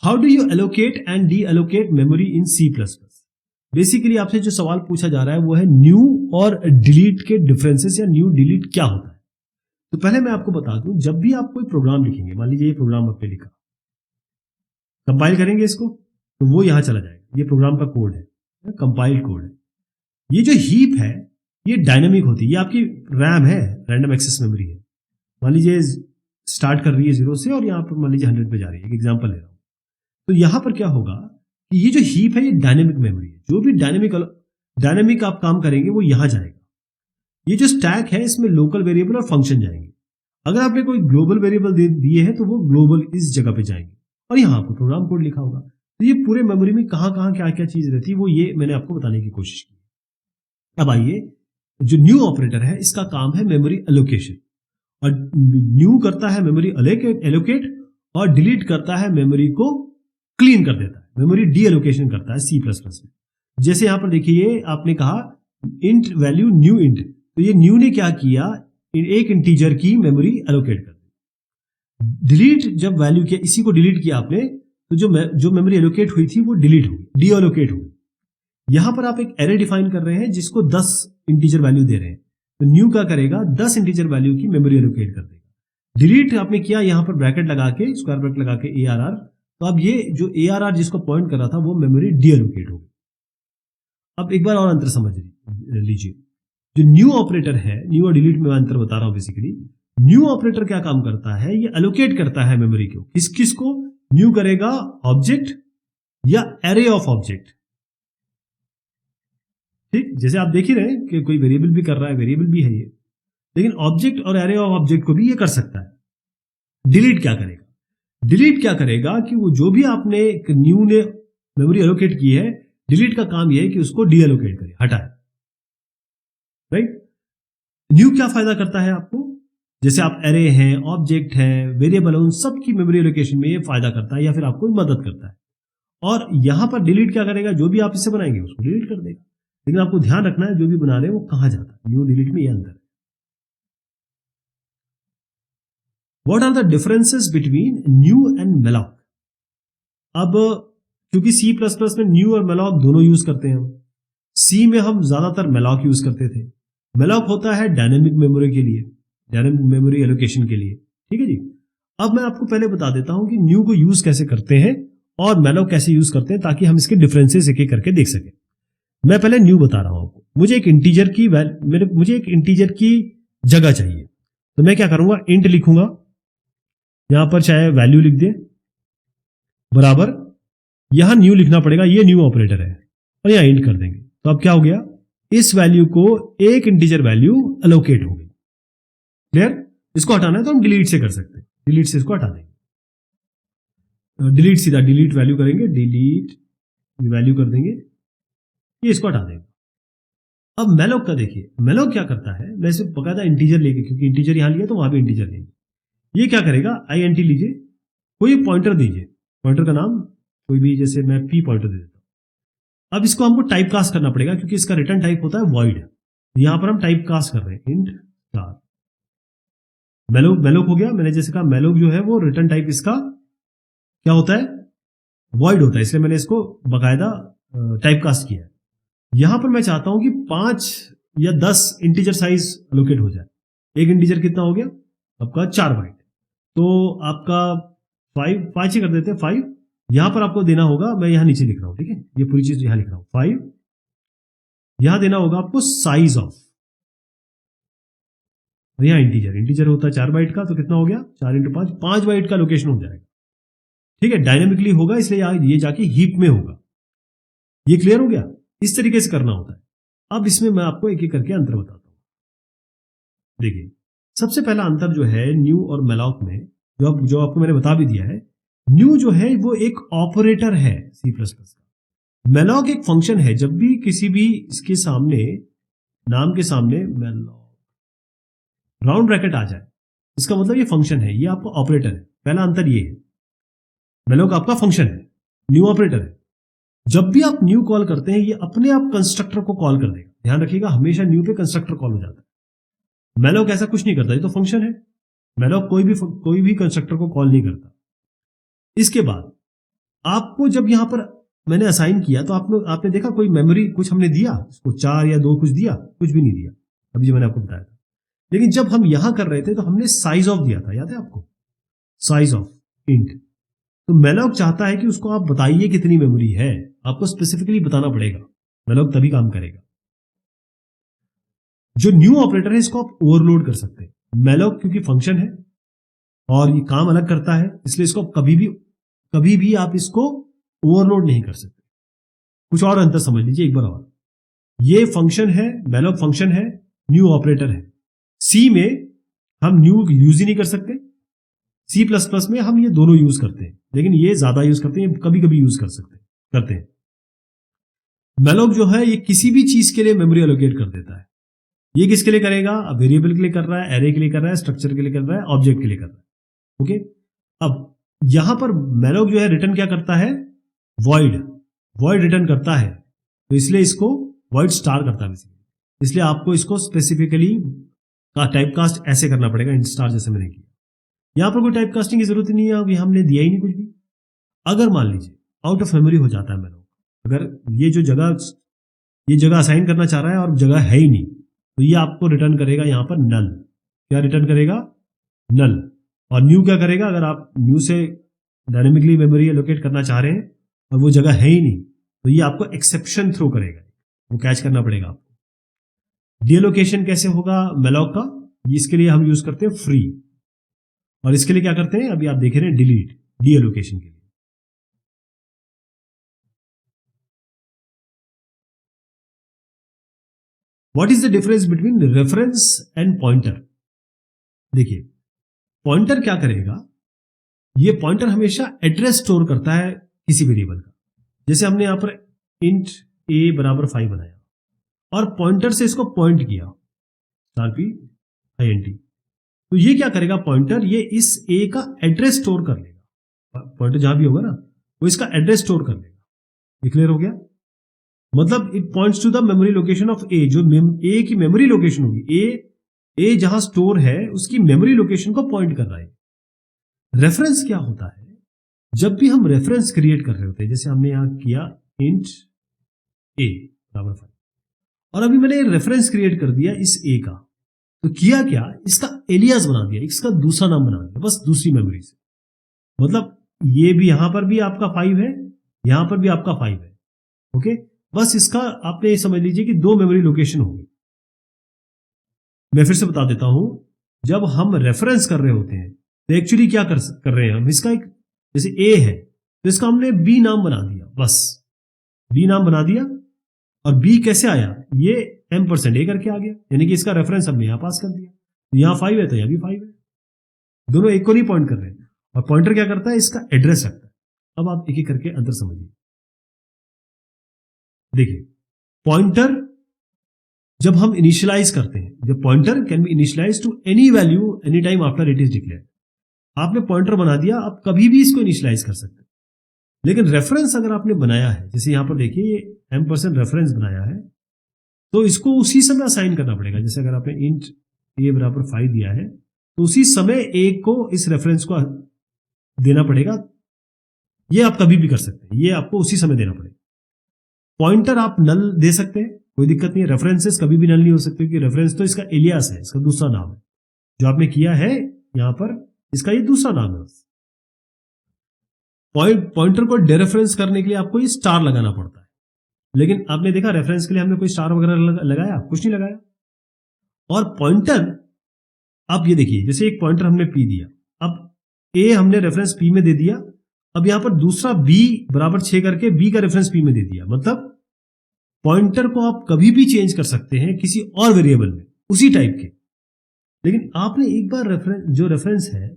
How do U allocate and D allocate memory in C++? Basically आपसे जो सवाल पूछा जा रहा है वो है न्यू और डिलीट के डिफरेंसेस, या न्यू डिलीट क्या होता है। तो पहले मैं आपको बता दूं, जब भी आप कोई प्रोग्राम लिखेंगे, मान लीजिए ये प्रोग्राम आपने लिखा, कंपाइल करेंगे इसको तो वो यहां चला जाएगा, ये प्रोग्राम का कोड है, कंपाइल्ड कोड है। ये जो हीप है ये डायनामिक होती है, ये आपकी रैम है, रैंडम एक्सेस मेमोरी है। मान लीजिए स्टार्ट कर रही है 0 से और यहां पर मान लीजिए 100 पे जा रही है, एक एग्जांपल ले रहा हूं। तो यहां पर क्या होगा कि ये जो हीप है ये डायनेमिक मेमोरी है, जो भी डायनेमिक आप काम करेंगे वो यहां जाएगा। ये जो स्टैक है इसमें लोकल वेरिएबल और फंक्शन जाएंगे। अगर आपने कोई ग्लोबल वेरिएबल दिए हैं तो वो ग्लोबल इस जगह पे जाएंगे, और यहां आपको प्रोग्राम कोड लिखा होगा। तो ये पूरे मेमोरी में कहां कहां क्या क्या चीज रहती है वो ये मैंने आपको बताने की कोशिश की। अब आइए, जो न्यू ऑपरेटर है इसका काम है मेमोरी एलोकेशन, और न्यू करता है मेमोरी एलोकेट, और डिलीट करता है मेमोरी को क्लीन कर देता है, मेमोरी डी एलोकेशन करता है C++ में। जैसे यहां पर देखिए, आपने कहा इंट वैल्यू न्यू इंट, तो ये न्यू ने क्या किया, एक इंटीजर की मेमोरी एलोकेट कर दी। डिलीट जब वैल्यू किया, इसी को डिलीट किया आपने, तो जो मेमोरी एलोकेट हुई थी वो डिलीट हो गई, डी एलोकेट हो गई। यहां पर आप एक एरे डिफाइन कर रहे हैं जिसको 10 इंटीजर वैल्यू दे रहे हैं, तो न्यू क्या करेगा, 10 इंटीजर वैल्यू की मेमोरी एलोकेट कर देगा। डिलीट आपने किया, यहां पर ब्रैकेट लगा के, स्क्वायर ब्रैकेट लगा के ARR, तो अब ये जो ARR जिसको पॉइंट कर रहा था वो मेमोरी डी एलोकेट हो गई। अब एक बार और अंतर समझ लीजिए, जो न्यू ऑपरेटर है, न्यू और डिलीट में मैं अंतर बता रहा हूं। बेसिकली न्यू ऑपरेटर क्या काम करता है, ये एलोकेट करता है मेमोरी को, किसको न्यू करेगा, ऑब्जेक्ट या एरे ऑफ ऑब्जेक्ट। ठीक, जैसे आप देख ही रहे हैं कि कोई वेरिएबल भी कर रहा है, वेरिएबल भी है ये, लेकिन ऑब्जेक्ट और एरे ऑफ ऑब्जेक्ट को भी ये कर सकता है। डिलीट क्या करेगा, डिलीट क्या करेगा कि वो जो भी आपने न्यू ने मेमोरी एलोकेट की है, डिलीट का काम यह है कि उसको डी एलोकेट करे, हटाए, राइट। न्यू क्या फायदा करता है आपको, जैसे आप एरे हैं, ऑब्जेक्ट है, वेरिएबल है, उन सब की मेमोरी एलोकेशन में ये फायदा करता है या फिर आपको मदद करता है। और यहां पर डिलीट क्या करेगा, जो भी आप इससे बनाएंगे उसको डिलीट कर देगा। लेकिन आपको ध्यान रखना है जो भी बना रहे हैं वो कहां जाता है, न्यू डिलीट में यह अंतर है। What are the differences between new and malloc? अब क्योंकि C++ में न्यू और malloc दोनों यूज करते हैं हम, C में हम ज्यादातर malloc यूज करते थे। malloc होता है डायनेमिक मेमोरी के लिए, डायनेमिक मेमोरी एलोकेशन के लिए, ठीक है जी। अब मैं आपको पहले बता देता हूं कि न्यू को यूज कैसे करते हैं और malloc कैसे यूज करते हैं, ताकि हम इसके डिफरेंसेस एक एक करके देख सकें। मैं पहले न्यू बता रहा हूं आपको। मुझे एक इंटीजर की जगह चाहिए, तो मैं क्या करूंगा, इंट लिखूंगा, यहां पर चाहे वैल्यू लिख दे, बराबर यहां न्यू लिखना पड़ेगा, ये न्यू ऑपरेटर है, और यहां इंट कर देंगे। तो अब क्या हो गया, इस वैल्यू को एक इंटीजर वैल्यू एलोकेट हो गई। क्लियर। इसको हटाना है तो हम डिलीट से कर सकते हैं, डिलीट से इसको हटा देंगे, डिलीट सीधा डिलीट वैल्यू करेंगे, डिलीट वैल्यू कर देंगे, ये इसको हटा देंगे। अब मैलोक का देखिए, मैलोक क्या करता है, मैं सिर्फ बकायदा इंटीजर लेके, क्योंकि इंटीजर यहां लिया तो वहां भी इंटीजर लेंगे, ये क्या करेगा, INT लीजिए, कोई पॉइंटर दीजिए, पॉइंटर का नाम कोई भी, जैसे मैं P पॉइंटर दे देता हूं। अब इसको हमको टाइप कास्ट करना पड़ेगा, क्योंकि इसका रिटर्न टाइप होता है वॉइड, यहां पर हम टाइप कास्ट कर रहे हैं इंट स्टार। मैलोक मैलोक हो गया, मैंने जैसे कहा मैलोक जो है वो रिटर्न टाइप इसका क्या होता है, वॉइड होता है, इसलिए मैंने इसको बकायदा टाइप कास्ट किया है। यहां पर मैं चाहता हूं कि 5 या 10 इंटीजर साइज लोकेट हो जाए। एक इंटीजर कितना हो गया आपका 4 बाइट, तो आपका 5 ही कर देते हैं 5। यहां पर आपको देना होगा, मैं यहां नीचे लिख रहा हूं, ठीक है, ये पूरी चीज यहां लिख रहा हूं 5, यहां देना होगा आपको साइज ऑफ, यहां इंटीजर होता है 4 बाइट का, तो कितना हो गया 4 × 5, 5 बाइट का लोकेशन हो जाएगा, ठीक है, डायनेमिकली होगा, इसलिए ये जाके हीप में होगा। ये क्लियर हो गया, इस तरीके से करना होता है। अब इसमें मैं आपको एक एक करके अंतर बताता हूं। देखिए, सबसे पहला अंतर जो है न्यू और मैलॉक में, जो आपको मैंने बता भी दिया है, न्यू जो है वो एक ऑपरेटर है C++ का, मैलॉक एक फंक्शन है। जब भी किसी भी इसके सामने, नाम के सामने मैलॉक राउंड ब्रैकेट आ जाए, इसका मतलब ये फंक्शन है, ये आपका ऑपरेटर है। पहला अंतर ये है, मैलॉक आपका फंक्शन है, न्यू ऑपरेटर है। जब भी आप न्यू कॉल करते हैं, ये अपने आप कंस्ट्रक्टर को कॉल कर देगा, ध्यान रखिएगा, हमेशा न्यू पे कंस्ट्रक्टर कॉल हो जाता है। मैलॉक ऐसा कुछ नहीं करता, ये तो फंक्शन है, मैलॉक कोई भी कंस्ट्रक्टर को कॉल नहीं करता। इसके बाद आपको जब यहां पर मैंने असाइन किया, तो आपने देखा कोई मेमोरी कुछ हमने दिया उसको, 4 या 2 कुछ दिया, कुछ भी नहीं दिया, अभी जो मैंने आपको बताया था। लेकिन जब हम यहां कर रहे थे तो हमने साइज ऑफ दिया था, याद है आपको, साइज ऑफ इंट। तो मैलॉक चाहता है कि उसको आप बताइए कितनी मेमोरी है, आपको स्पेसिफिकली बताना पड़ेगा, मैलॉक तभी काम करेगा। जो न्यू ऑपरेटर है इसको आप ओवरलोड कर सकते हैं, मैलॉक क्योंकि फंक्शन है और ये काम अलग करता है, इसलिए इसको कभी भी आप इसको ओवरलोड नहीं कर सकते। कुछ और अंतर समझ लीजिए एक बार और, ये फंक्शन है, मैलॉक फंक्शन है, न्यू ऑपरेटर है। सी में हम न्यू यूज ही नहीं कर सकते, C++ में हम ये दोनों यूज करते हैं, लेकिन ये ज्यादा यूज करते हैं, कभी कभी यूज करते हैं। मैलॉक जो है ये किसी भी चीज के लिए मेमोरी एलोकेट कर देता है। ये किसके लिए करेगा, वेरिएबल के लिए कर रहा है, एरे के लिए कर रहा है, स्ट्रक्चर के लिए कर रहा है, ऑब्जेक्ट के लिए कर रहा है। ओके, अब यहां पर मैलॉक जो है रिटर्न क्या करता है, वॉइड रिटर्न करता है, तो इसलिए इसको वॉइड स्टार करता है, इसलिए आपको इसको स्पेसिफिकली का टाइप कास्ट ऐसे करना पड़ेगा, इंट स्टार जैसे मैंने किया। यहां पर कोई टाइप कास्टिंग की जरूरत नहीं है, अभी हमने दिया ही नहीं कुछ भी। अगर मान लीजिए आउट ऑफ मेमोरी हो जाता है मैलॉक, अगर ये जगह असाइन करना चाह रहा है और जगह है ही नहीं, तो ये आपको रिटर्न करेगा यहां पर नल। क्या रिटर्न करेगा, नल। और न्यू क्या करेगा, अगर आप न्यू से डायनेमिकली मेमोरी एलोकेट करना चाह रहे हैं और वो जगह है ही नहीं, तो ये आपको एक्सेप्शन थ्रो करेगा, वो कैच करना पड़ेगा आपको। डीएलोकेशन कैसे होगा मैलॉक का, इसके लिए हम यूज करते हैं फ्री, और इसके लिए क्या करते हैं, अभी आप देख रहे हैं डिलीट, डीएलोकेशन के लिए। What is the difference between reference and pointer. देखिए, पॉइंटर क्या करेगा, ये पॉइंटर हमेशा एड्रेस स्टोर करता है किसी वेरिएबल का। जैसे हमने यहां पर इंट a बराबर 5 बनाया और पॉइंटर से इसको पॉइंट किया, *p int, तो ये क्या करेगा पॉइंटर, ये इस a का एड्रेस स्टोर कर लेगा। पॉइंटर जहां भी होगा ना, वो इसका एड्रेस स्टोर कर लेगा। ये क्लियर हो गया, मतलब it points to the memory location of a, जो a की मेमोरी लोकेशन होगी, a जहां स्टोर है उसकी मेमोरी लोकेशन को पॉइंट कर रहा है। रेफरेंस क्या होता है, जब भी हम रेफरेंस क्रिएट कर रहे होते हैं, जैसे हमने यहां किया इंट a बराबर 5, और अभी मैंने रेफरेंस क्रिएट कर दिया इस a का, तो किया क्या, इसका एलियास बना दिया, इसका दूसरा नाम बना दिया, बस दूसरी मेमोरी से। मतलब ये भी यहां पर भी आपका 5 है, यहां पर भी आपका 5 है। ओके, बस इसका आपने ये समझ लीजिए कि 2 मेमोरी लोकेशन होगी। मैं फिर से बता देता हूं, जब हम रेफरेंस कर रहे होते हैं तो एक्चुअली क्या कर रहे हैं हम, इसका एक जैसे a है तो इसका हमने b नाम बना दिया, बस b नाम बना दिया, और b कैसे आया, ये m% a करके आ गया, यानी कि इसका रेफरेंस हमने यहां पास कर दिया। यहां 5 है तो यहां भी 5 है, दोनों एक को नहीं पॉइंट कर रहे हैं। और पॉइंटर क्या करता है, इसका एड्रेस रखता है। अब आप एक एक करके अंतर समझिए। देखिए, पॉइंटर जब हम इनिशियलाइज करते हैं, जब pointer can be initialise to any value any time after it is declared. आपने पॉइंटर बना दिया, आप कभी भी इसको इनिशियलाइज कर सकते हैं। लेकिन रेफरेंस अगर आपने बनाया है, जैसे यहां पर देखिए ये M% रेफरेंस बनाया है, तो इसको उसी समय असाइन करना पड़ेगा। जैसे अगर आपने इंट a बराबर 5 दिया है, तो उसी समय a को इस रेफरेंस को देना पड़ेगा। ये आप कभी भी कर सकते हैं, ये आपको उसी समय देना पड़ेगा। पॉइंटर आप नल दे सकते हैं, कोई दिक्कत नहीं है। रेफरेंसेस कभी भी नल नहीं हो सकते, क्योंकि रेफरेंस तो इसका एलियास है, इसका दूसरा नाम है। जो आपने किया है यहां पर, इसका ये दूसरा नाम है। पॉइंटर को डेरेफरेंस करने के लिए आपको ये स्टार लगाना पड़ता है, लेकिन आपने देखा रेफरेंस के लिए हमने कोई स्टार वगैरह लगाया, कुछ नहीं लगाया। और पॉइंटर, अब ये देखिए, जैसे एक पॉइंटर हमने p दिया, अब a हमने रेफरेंस p में दे दिया, अब यहां पर दूसरा b बराबर 6 करके b का रेफरेंस p में दे दिया। मतलब पॉइंटर को आप कभी भी चेंज कर सकते हैं किसी और वेरिएबल में उसी टाइप के। लेकिन आपने एक बार जो रेफरेंस है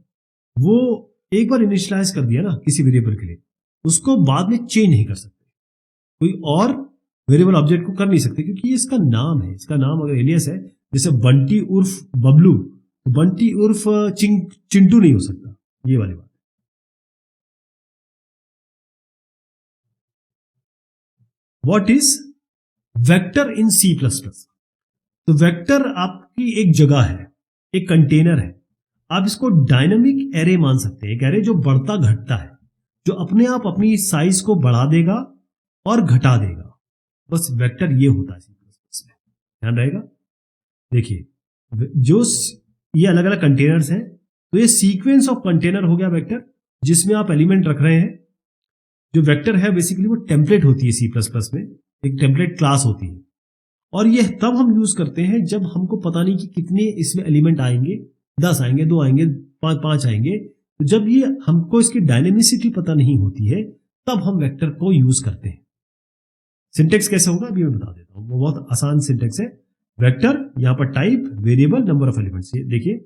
वो एक बार इनिशियलाइज कर दिया ना किसी वेरिएबल के लिए, उसको बाद में चेंज नहीं कर सकते, कोई और वेरिएबल ऑब्जेक्ट को कर नहीं सकते, क्योंकि ये इसका नाम है। इसका नाम अगर एलियस है, जैसे बंटी उर्फ बबलू, तो बंटी उर्फ चिंटू नहीं हो सकता, ये वाली बात। What is vector in C++? तो वेक्टर आपकी एक जगह है, एक कंटेनर है। आप इसको डायनामिक एरे मान सकते हैं, एक एरे जो बढ़ता घटता है, जो अपने आप अपनी साइज को बढ़ा देगा और घटा देगा। बस वेक्टर ये होता है C++ में, ध्यान रहेगा। देखिए, जो ये अलग अलग कंटेनर्स हैं, तो ये सीक्वेंस ऑफ कंटेनर हो गया वेक्टर, जिसमें आप एलिमेंट रख रहे हैं। जो वेक्टर है बेसिकली वो टेम्पलेट होती है C++ में, एक टेम्पलेट क्लास होती है। और ये तब हम यूज करते हैं जब हमको पता नहीं कि कितने इसमें एलिमेंट आएंगे, 10 आएंगे, 2 आएंगे, 5 आएंगे। तो जब ये हमको इसकी डायनेमिसिटी पता नहीं होती है, तब हम वेक्टर को यूज करते हैं। सिंटेक्स कैसे होगा अभी मैं बता देता हूं, वो बहुत आसान सिंटेक्स है। वेक्टर, यहां पर type, variable, number of elements. देखिए,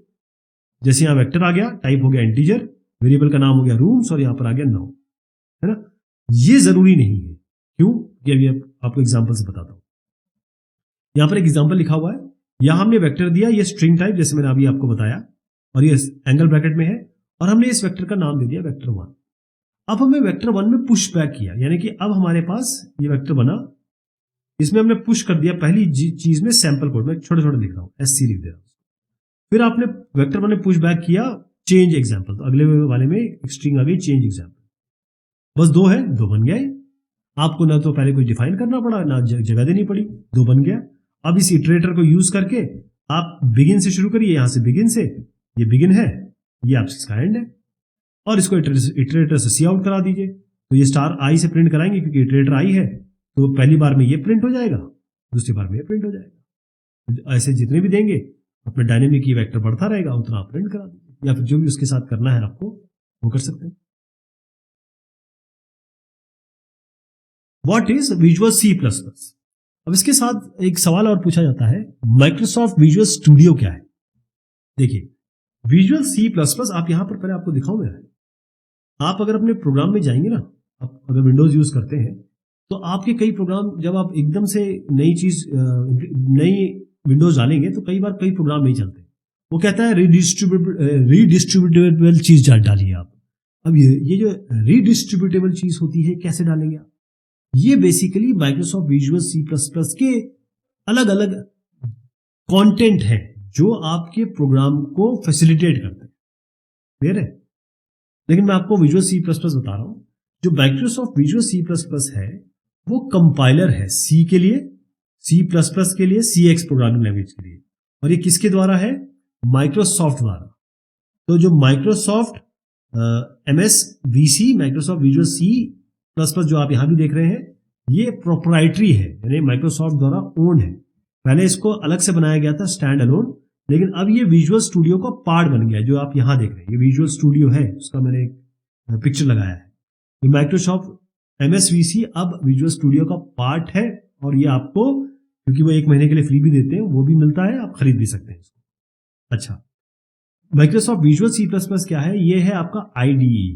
जैसे यहां वेक्टर आ गया, टाइप हो गया इंटीजर, वेरिएबल का नाम हो गया रूम्स, और यहां पर आ गया 9, है ना। ये जरूरी नहीं है, क्यों? ये अभी आपको एग्जांपल से बताता हूं। यहां पर एक एग्जांपल लिखा हुआ है, यहां हमने वेक्टर दिया, ये स्ट्रिंग टाइप, जैसे मैंने अभी आपको बताया, और ये एंगल ब्रैकेट में है, और हमने इस वेक्टर का नाम दे दिया वेक्टर 1। अब हमने वेक्टर 1 में पुश बैक किया, यानी कि अब हमारे पास ये वेक्टर बना, इसमें हमने पुश कर दिया पहली चीज में सैंपल कोड में, छोटे छोटे लिख रहा हूं, SC लिख दे रहा हूं। फिर आपने वेक्टर 1 में पुश बैक किया चेंज एग्जाम्पल, तो अगले वाले में एक स्ट्रिंग आ गई चेंज एग्जाम्पल। बस 2 है, 2 बन गया। आपको ना तो पहले कुछ डिफाइन करना पड़ा, ना जगह देनी पड़ी, 2 बन गया। अब इस इटरेटर को यूज करके आप बिगिन से शुरू करिए, यहां से बिगिन से, ये बिगिन है, ये आपका एंड है, और इसको इटरेटर से सी आउट करा दीजिए। तो ये स्टार आई से प्रिंट कराएंगे, क्योंकि इटरेटर आई है, तो पहली बार में ये प्रिंट हो जाएगा, दूसरी बार में ये प्रिंट हो जाएगा। ऐसे जितने भी देंगे, अपने डायनेमिक की वेक्टर बढ़ता रहेगा, उतना आप प्रिंट करा दीजिए, या फिर जो भी उसके साथ करना है आपको वो कर सकते हैं। What is visual C++? अब इसके साथ एक सवाल और पूछा जाता है, माइक्रोसॉफ्ट विजुअल स्टूडियो क्या है? देखिए, विजुअल C++ आप यहां पर पहले आपको दिखाऊं मैं, आप अगर अपने प्रोग्राम में जाएंगे ना, आप अगर विंडोज यूज करते हैं, तो आपके कई प्रोग्राम, जब आप एकदम से नई विंडोज डालेंगे, तो कई बार कई प्रोग्राम नहीं चलते। वो कहता है रीडिस्ट्रीब्यूटेबल चीज डालिए आप। अब ये जो रीडिस्ट्रीब्यूटेबल चीज होती है, कैसे डालेंगे आप? ये बेसिकली माइक्रोसॉफ्ट विजुअल C++ के अलग अलग कंटेंट है, जो आपके प्रोग्राम को फैसिलिटेट करते हैं। क्लियर है? लेकिन मैं आपको विजुअल C++ बता रहा हूं। जो माइक्रोसॉफ्ट विजुअल C++ है, वो कंपाइलर है C के लिए, C++ के लिए, CX प्रोग्रामिंग लैंग्वेज के लिए। और ये किसके द्वारा है? माइक्रोसॉफ्ट द्वारा। तो जो Microsoft MSVC, Microsoft visual C++ जो आप यहां भी देख रहे हैं, ये प्रोप्राइटरी है, यानी माइक्रोसॉफ्ट द्वारा ओन है। पहले इसको अलग से बनाया गया था स्टैंड अलोन, लेकिन अब ये विजुअल स्टूडियो का पार्ट बन गया है। जो आप यहां देख रहे हैं, ये विजुअल स्टूडियो है, उसका मैंने एक पिक्चर लगाया है। ये माइक्रोसॉफ्ट MSVC अब विजुअल स्टूडियो का पार्ट है, और ये आपको, क्योंकि वो 1 महीने के लिए फ्री भी देते हैं, वो भी मिलता है, आप खरीद भी सकते हैं इसको। अच्छा, Microsoft Visual C plus plus क्या है? ये है आपका IDE,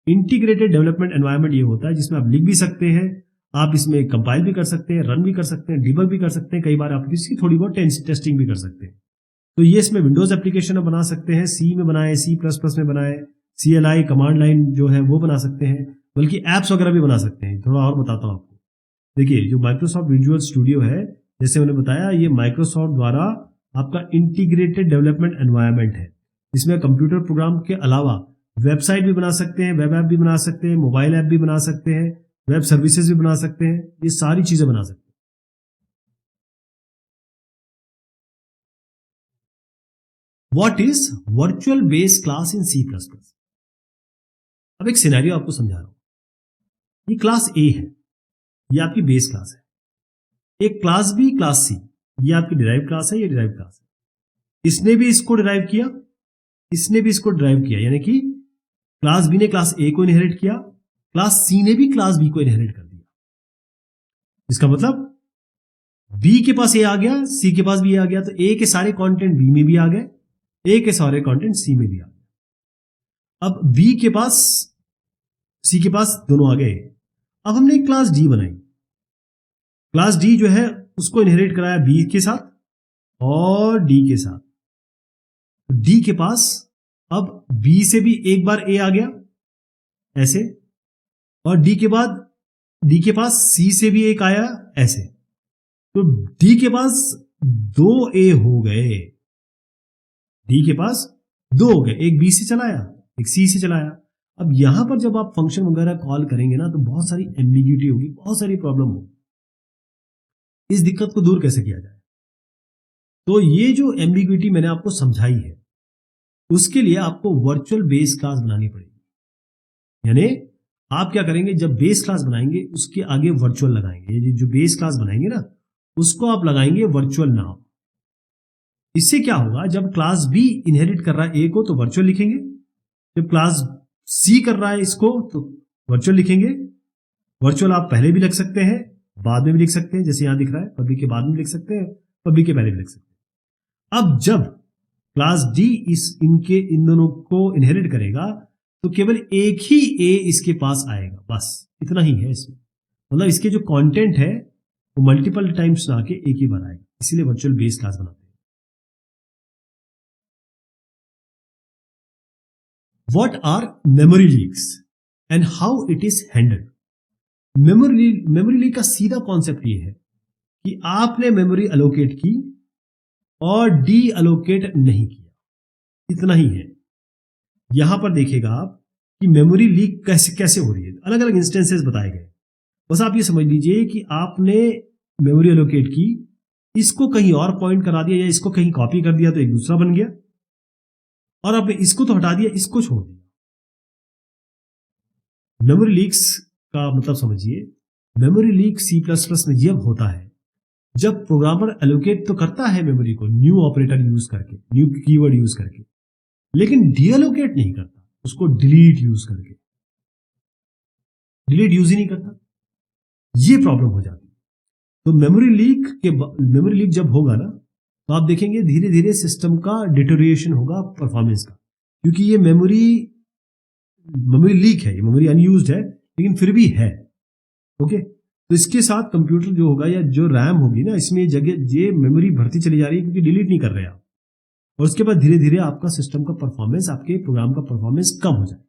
इंटीग्रेटेड डेवलपमेंट एनवायरनमेंट। ये होता है जिसमें आप लिख भी सकते हैं, आप इसमें कंपाइल भी कर सकते हैं, रन भी कर सकते हैं, डिबग भी कर सकते हैं, कई बार आप इसकी थोड़ी बहुत टेस्टिंग भी कर सकते हैं। तो ये इसमें विंडोज एप्लीकेशन बना सकते हैं, सी में बनाए, सी प्लस प्लस में बनाए, CLI कमांड लाइन जो है वो बना सकते हैं, बल्कि एप्स वगैरह भी बना सकते हैं। थोड़ा और बताता हूँ आपको। देखिए, जो माइक्रोसॉफ्ट विजुअल स्टूडियो है, जैसे मैंने बताया, ये माइक्रोसॉफ्ट द्वारा आपका इंटीग्रेटेड डेवलपमेंट एनवायरनमेंट है। इसमें कंप्यूटर प्रोग्राम के अलावा वेबसाइट भी बना सकते हैं, वेब ऐप भी बना सकते हैं, मोबाइल ऐप भी बना सकते हैं, वेब सर्विसेज भी बना सकते हैं, ये सारी चीजें बना सकते हैं। What is virtual base class in C++? अब एक सिनेरियो आपको समझा रहा हूं। ये क्लास A है, ये आपकी बेस क्लास है। एक क्लास B, क्लास C, ये आपकी डिराइव क्लास है, ये डिराइव क्लास है। इसने भी इसको डिराइव किया, इसने भी इसको डिराइव किया, यानी कि क्लास B ने क्लास A को इनहेरिट किया, क्लास C ने भी क्लास B को इनहेरिट कर दिया। इसका मतलब B के पास A आ गया, C के पास भी A आ गया, तो A के सारे कंटेंट B में भी आ गए, A के सारे कंटेंट C में भी आ गए। अब B के पास, C के पास दोनों आ गए। अब हमने एक क्लास D बनाई। क्लास D जो है उसको इनहेरिट कराया B के साथ और D के साथ। D के पास अब B से भी एक बार A आ गया ऐसे, और D के बाद D के पास C से भी एक आया ऐसे। तो D के पास 2 A हो गए, D के पास 2 हो गए, एक B से चलाया, एक C से चलाया। अब यहां पर जब आप फंक्शन वगैरह कॉल करेंगे ना, तो बहुत सारी एम्बिग्यूटी होगी, बहुत सारी प्रॉब्लम होगी। इस दिक्कत को दूर कैसे किया जाए? तो ये जो एम्बिग्यूटी मैंने आपको समझाई है, उसके लिए आपको वर्चुअल बेस क्लास बनानी पड़ेगी। यानी आप क्या करेंगे, जब बेस क्लास बनाएंगे उसके आगे वर्चुअल लगाएंगे। ये जो बेस क्लास बनाएंगे ना, उसको आप लगाएंगे वर्चुअल नाम। इससे क्या होगा, जब क्लास B इनहेरिट कर रहा है A को, तो वर्चुअल लिखेंगे। जब क्लास C कर रहा है इसको, तो वर्चुअल लिखेंगे। वर्चुअल आप पहले भी लिख सकते हैं, बाद में भी लिख सकते हैं, जैसे यहां दिख रहा है, पब्लिक के बाद में लिख सकते हैं, पब्लिक के पहले भी लिख सकते हैं। अब जब क्लास D इन दोनों को इनहेरिट करेगा, तो केवल एक ही A इसके पास आएगा, बस इतना ही है इसमें। मतलब इसके जो कंटेंट है वो मल्टीपल टाइम्स ना आके एक ही बार आएगा, इसीलिए वर्चुअल बेस क्लास बनाते हैं। What are memory leaks and how it is handled? Memory leak का सीधा कॉन्सेप्ट ये है कि आपने मेमोरी अलोकेट की और डी अलोकेट नहीं किया, इतना ही है। यहां पर देखिएगा आप कि मेमोरी लीक कैसे कैसे हो रही है, अलग अलग इंस्टेंसेस बताए गए। बस आप ये समझ लीजिए कि आपने मेमोरी अलोकेट की, इसको कहीं और पॉइंट करा दिया या इसको कहीं कॉपी कर दिया तो एक दूसरा बन गया, और आपने इसको तो हटा दिया, इसको छोड़ दिया। मेमोरी लीक्स का मतलब समझिए, मेमोरी लीक C++ में जब होता है जब प्रोग्रामर एलोकेट तो करता है मेमोरी को न्यू ऑपरेटर यूज करके, न्यू कीवर्ड यूज करके, लेकिन डीएलोकेट नहीं करता, उसको डिलीट यूज करके, डिलीट यूज ही नहीं करता। ये प्रॉब्लम हो जाती है। तो मेमोरी लीक जब होगा ना, तो आप देखेंगे धीरे धीरे सिस्टम का डिटोरिएशन होगा परफॉर्मेंस का, क्योंकि ये मेमोरी लीक है, ये मेमोरी अनयूज्ड है, लेकिन फिर भी है। ओके, तो इसके साथ कंप्यूटर जो होगा या जो रैम होगी ना, इसमें जगह ये मेमोरी भरती चली जा रही है, क्योंकि डिलीट नहीं कर रहे आप। और उसके बाद धीरे धीरे आपका सिस्टम का परफॉर्मेंस, आपके प्रोग्राम का परफॉर्मेंस कम हो जाए,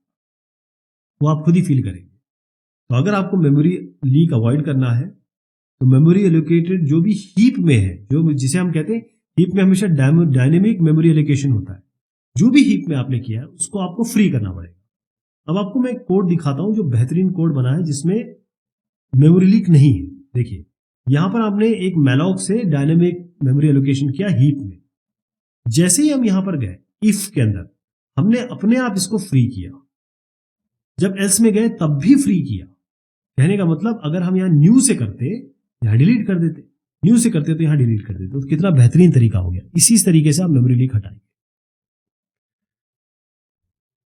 वो आप खुद ही फील करेंगे। तो अगर आपको मेमोरी लीक अवॉइड करना है, तो मेमोरी एलोकेटेड जो भी हीप में है, जो जिसे हम कहते हैं हीप में हमेशा डायनेमिक मेमोरी एलोकेशन होता है, जो भी हीप में आपने किया है उसको आपको फ्री करना पड़ेगा। अब आपको मैं कोड दिखाता हूं, जो बेहतरीन कोड बना है जिसमें मेमोरी लीक नहीं है। देखिए, यहां पर आपने एक मैलॉक से डायनेमिक मेमोरी एलोकेशन किया हीप में। जैसे ही हम यहां पर गए इफ के अंदर, हमने अपने आप इसको फ्री किया। जब एल्स में गए तब भी फ्री किया। कहने का मतलब, अगर हम यहां न्यू से करते, यहां डिलीट कर देते, न्यू से करते तो यहां डिलीट कर देते, तो कितना बेहतरीन तरीका हो गया। इसी तरीके से आप मेमोरी लीक हटाएंगे।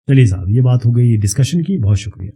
चलिए साहब, ये बात हो गई डिस्कशन की, बहुत शुक्रिया।